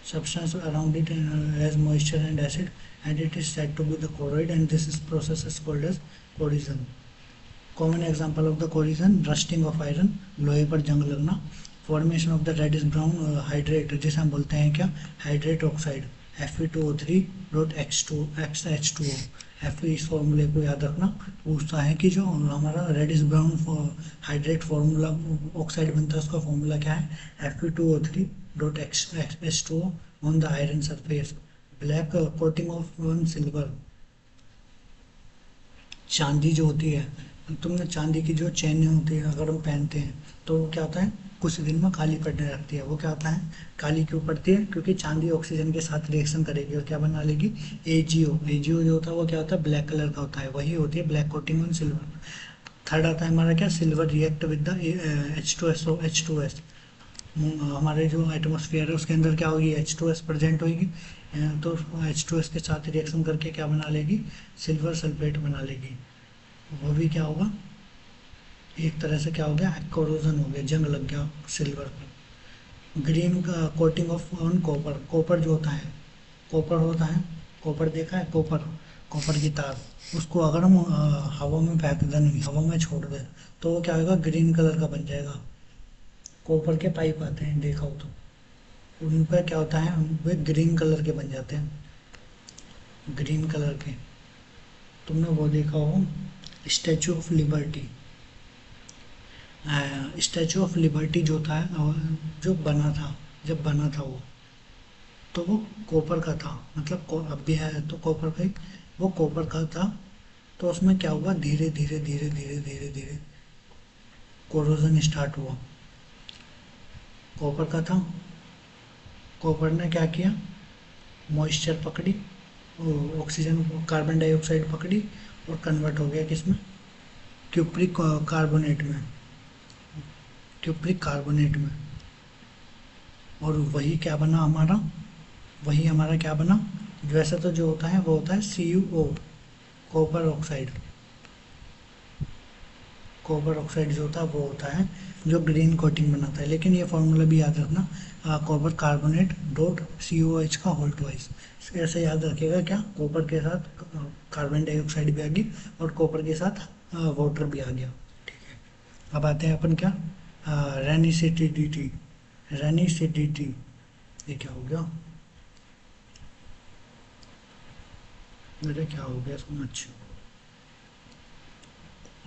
substance around it has moisture and acid, and it is said to be the corroid, and this is process is called as corrosion. Common example of the corrosion: rusting of iron, लोहे पर जंग लगना, formation of the reddish brown hydrate, जिसे हम बोलते हैं क्या, hydrate oxide, Fe2O3.H2O। Fe इस फॉर्मूले को याद रखना, पूछता है कि जो हमारा reddish brown hydrate formula oxide बनता है उसका फॉर्मूला क्या है, Fe2O3.H2O on the iron surface, black coating of one silver. चांदी जो होती है, तुमने चांदी की जो चेन होती है अगर हम पहनते हैं तो वो क्या होता है, कुछ दिन में काली पड़ने लगती है। वो क्या होता है, काली क्यों पड़ती है, क्योंकि चांदी ऑक्सीजन के साथ रिएक्शन करेगी और क्या बना लेगी, एजीओ। एजीओ जो होता है वो क्या होता है, ब्लैक कलर का होता है, वही होती है black coating on silver. Third आता है हमारा क्या, silver react with the H2S। हमारे जो एटमॉस्फेयर है उसके अंदर क्या होगी, H2S प्रेजेंट होगी, तो H2S के साथ रिएक्शन करके क्या बना लेगी, सिल्वर सल्फेट बना लेगी। वो भी क्या होगा, एक तरह से क्या हो गया, कोरोजन हो गया, जंग लग गया सिल्वर पर। ग्रीन का coating of on copper, copper जो होता है, कॉपर होता है, कॉपर देखा है, कॉपर, कॉपर की तार, उसको अगर हम हवा में फेंक दें, नहीं हवा में छोड़ दें, तो वो क्या होगा, ग्रीन कलर का बन जाएगा। कॉपर के पाइप आते हैं, देखा हो तो, उन पर क्या होता है, वे ग्रीन कलर के बन जाते हैं, ग्रीन कलर के। तुमने वो देखा हो statue of liberty, statue of liberty जो था, जो बना था, जब बना था वो, तो वो कॉपर का था, मतलब अब भी है तो कॉपर का ही, वो कॉपर का था। तो उसमें क्या हुआ, धीरे धीरे धीरे धीरे धीरे धीरे कोरोजन स्टार्ट हुआ। कॉपर का था, कॉपर ने क्या किया, मॉइस्चर पकड़ी, ऑक्सीजन कार्बन डाइऑक्साइड पकड़ी और कन्वर्ट हो गया किसमें, क्यूप्रिक कार्बोनेट में, क्यूप्रिक कार्बोनेट में। और वही क्या बना हमारा, वही हमारा क्या बना, वैसे तो जो होता है वो होता है CuO, copper oxide. Copper oxide जो होता है वो होता है जो ग्रीन कोटिंग बनाता है। लेकिन ये फॉर्मूला भी याद रखना, कॉपर कार्बोनेट डॉट COH का होल ट्वाइस, ऐसे याद रखिएगा क्या, कॉपर के साथ कार्बन डाइऑक्साइड भी आ गई और कॉपर के साथ वाटर भी आ गया। ठीक है, अब आते हैं अपन क्या, रेनिसिडिटी। रेनिसिडिटी ये क्या हो गया, मेरे क्या हो गया इसमें, अच्छा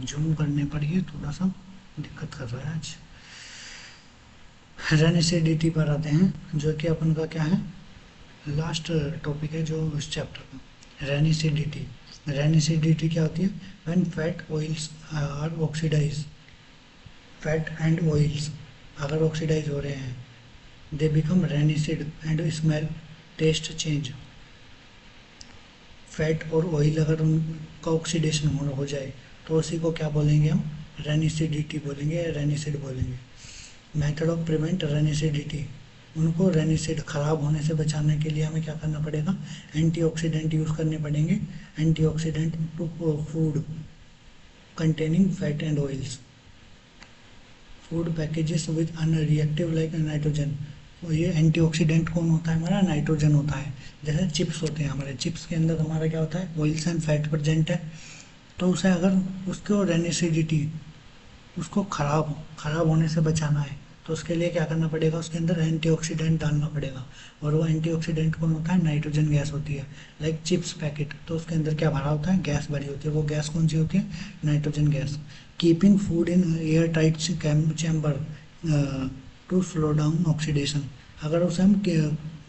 जूम करने पर ही थोड़ा सा दिक्कत कर रहा है आज। रेनिसिडिटी पर आते हैं, जो कि अपन का क्या है, लास्ट टॉपिक है जो इस चैप्टर का, रेनिसिडिटी। रेनिसिडिटी क्या होती है, when fat oils are oxidise, fat and oils अगर ऑक्सीडाइज हो रहे हैं, they become rancid and smell taste change. Fat और ऑयल अगर उनका ऑक्सीडेशन हो जाए तो उसी को क्या बोलेंगे हम, रेनिसिडिटी बोलेंगे, रेनिसिड बोलेंगे। मेथड ऑफ प्रिवेंट रेनिसिडिटी, उनको रेनिसिड खराब होने से बचाने के लिए हमें क्या करना पड़ेगा, एंटीऑक्सीडेंट यूज़ करने पड़ेंगे। Antioxidant to food containing fat and oils, food packages with unreactive like nitrogen. और ये एंटीऑक्सीडेंट कौन होता है, हमारा नाइट्रोजन होता है। जैसे चिप्स होते हैं हमारे, चिप्स के अंदर हमारा क्या होता है, ऑयल्स एंड फैट प्रेजेंट है, तो उसे अगर उसको रेनिसिडिटी, उसको खराब होने से बचाना है तो उसके लिए क्या करना पड़ेगा, उसके अंदर एंटीऑक्सीडेंट डालना पड़ेगा। और वो एंटीऑक्सीडेंट कौन होता है, नाइट्रोजन गैस होती है। लाइक चिप्स पैकेट, तो उसके अंदर क्या भरा होता है, गैस भरी होती है, वो गैस कौन सी होती है, nitrogen gas. Keeping food in air tight chamber to slow down oxidation, अगर उसे हम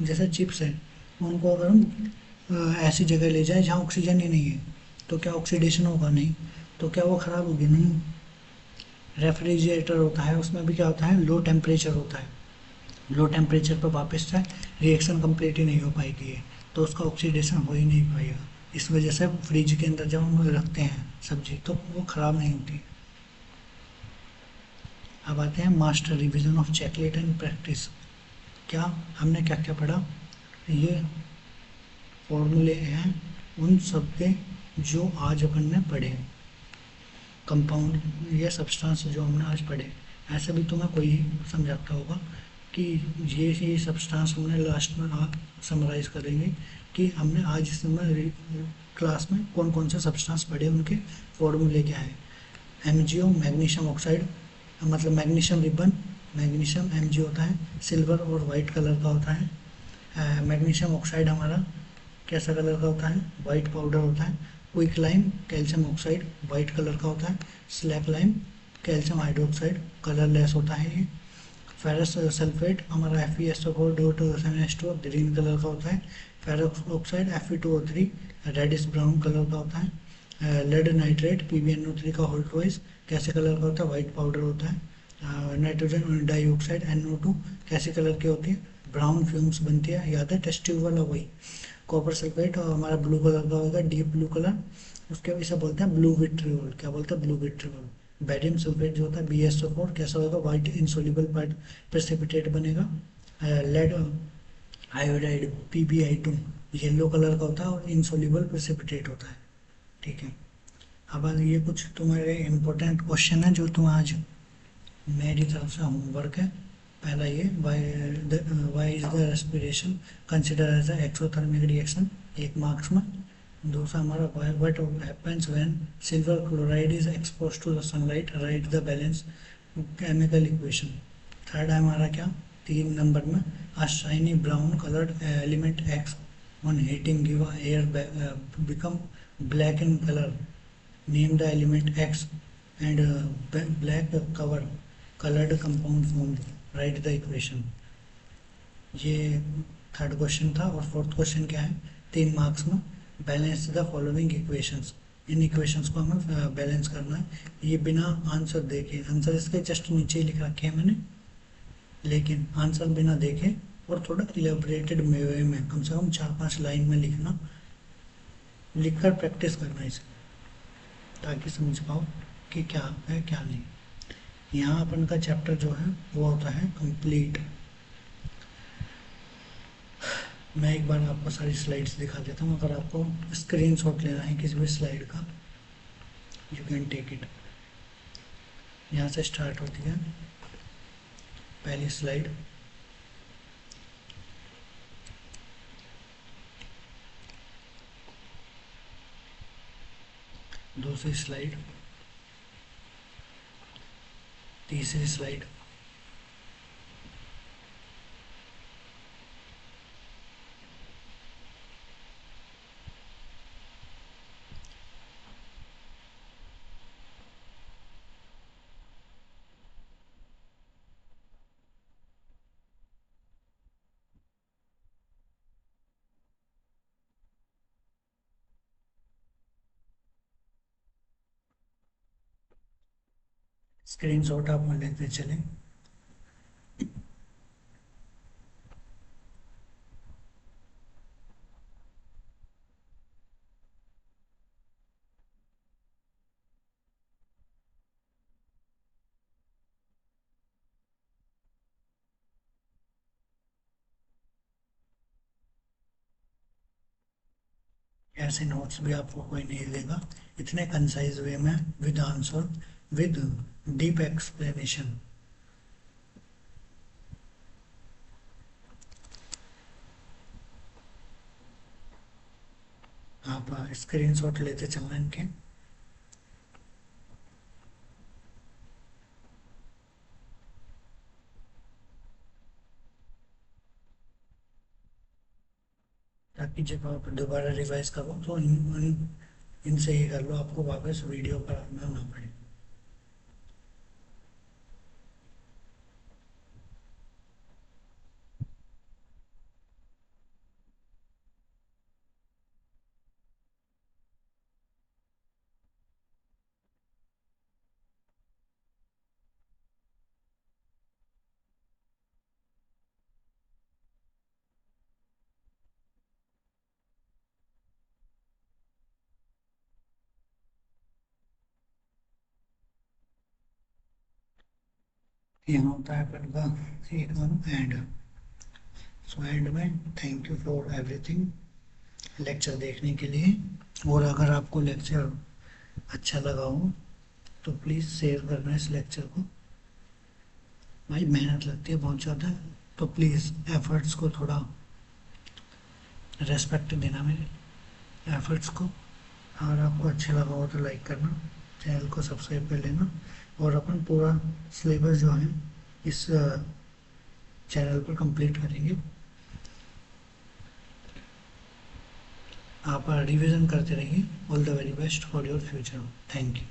जैसे चिप्स है उनको अगर हम ऐसी जगह ले जाए जहाँ ऑक्सीजन ही नहीं है तो क्या ऑक्सीडेशन होगा, नहीं, तो क्या वो ख़राब होगी, नहीं। रेफ्रिजरेटर होता है, उसमें भी क्या होता है, लो टेम्परेचर होता है, लो टेम्परेचर पर वापस से रिएक्शन कंप्लीट ही नहीं हो पाएगी ये, तो उसका ऑक्सीडेशन हो ही नहीं पाएगा। इस वजह से फ्रिज के अंदर जब हम रखते हैं सब्जी तो वो ख़राब नहीं होती। अब आते हैं master revision of checklist and practice. क्या हमने क्या क्या पढ़ा? ये फॉर्मूले हैं उन सब के जो आज अपन ने पढ़े, कंपाउंड या सब्सटेंस जो हमने आज पढ़े। ऐसे भी तुम्हें कोई समझाता होगा कि ये सब्सटेंस हमने लास्ट में आप समराइज करेंगे कि हमने आज इस समय क्लास में कौन कौन से सब्सटेंस पढ़े, उनके फॉर्मूले क्या है। एमजीओ मैग्नीशियम ऑक्साइड, मतलब मैग्नीशियम रिबन, मैग्नीशियम एमजी होता है, सिल्वर और वाइट कलर का होता है। मैग्नीशियम ऑक्साइड हमारा कैसा कलर का होता है? वाइट पाउडर होता है। Quick lime calcium oxide white colour का होता है। Slack lime calcium hydroxide colourless होता है ये। फेरस सल्फेट हमारा Fe SO4.7H2 ग्रीन कलर का होता है। Ferrous oxide Fe2O3 reddish brown colour का होता है। लेड नाइट्रेट PbNO3 का होल्ट वाइज कैसे कलर का होता है? वाइट पाउडर होता है। नाइट्रोजन डाइऑक्साइड NO2 कैसे कलर की होती है? ब्राउन फ्यूम्स बनती है, याद है टेस्ट ट्यूब वाला वही। कॉपर सल्फेट और हमारा ब्लू कलर का होगा, डीप ब्लू कलर, उसके इसे बोलते हैं ब्लू विट्रियोल। क्या बोलते हैं? Blue vitriol. बेरियम सल्फेट जो होता है BSO4 कैसा होगा? वाइट इंसोल्यूबल प्रेसिपिटेट बनेगा। Lead iodide PbI2 yellow colour का होता है और इंसोल्यूबल प्रेसिपिटेट होता है। ठीक है। अब ये कुछ तुम्हारे इम्पोर्टेंट क्वेश्चन है जो तुम आज मेरी तरफ से होमवर्क है। पहला ये why is the respiration consider as a exothermic reaction, 1 marks में। दूसरा हमारा what happens when silver chloride is expose to the sunlight, write the balance chemical equation. Third है हमारा क्या, 3 नंबर में, a shiny brown coloured element X on heating give air become black in colour, name the element X and black cover colored compound formed, write the equation। ये third question था। और fourth question क्या है? 3 marks में, balance the following equations. In equations को हमें balance करना है। ये बिना आंसर देखे, आंसर इसके जस्ट नीचे ही लिख रखे हैं मैंने, लेकिन आंसर बिना देखे और थोड़ा इलेबोरेटेड वे में कम से कम 4-5 लाइन में लिखना, लिखकर प्रैक्टिस करना इसे, ताकि समझ पाओ कि क्या है क्या नहीं। यहाँ अपन का चैप्टर जो है वो होता है कंप्लीट। मैं एक बार आपको सारी स्लाइड्स दिखा देता हूँ। अगर आपको स्क्रीनशॉट लेना है किसी भी स्लाइड का, यू कैन टेक इट। यहाँ से स्टार्ट होती है पहली स्लाइड। दूसरी स्लाइड, तीसरी स्लाइड, स्क्रीनशॉट आप लेते चलें। ऐसे नोट्स भी आपको कोई नहीं देगा इतने कंसाइज वे में, with answer, with deep explanation. आप स्क्रीनशॉट लेते चलना इनके। ताकि जब आप दोबारा रिवाइज करो तो इनसे ये कर लो, आपको वापस वीडियो पर आना ना पड़े। यहाँ होता है अपन का एक एंड। सो एंड में thank you for everything, lecture देखने के लिए। और अगर आपको लेक्चर अच्छा लगा हो तो प्लीज़ शेयर करना इस लेक्चर को। भाई मेहनत लगती है बहुत ज़्यादा, तो प्लीज़ एफर्ट्स को थोड़ा रेस्पेक्ट देना मेरे एफर्ट्स को। अगर आपको अच्छा लगा हो तो लाइक करना, चैनल को सब्सक्राइब कर लेना। और अपन पूरा सिलेबस जो है इस चैनल पर कंप्लीट करेंगे। आप रिवीजन करते रहिए। All the very best for your future. Thank you.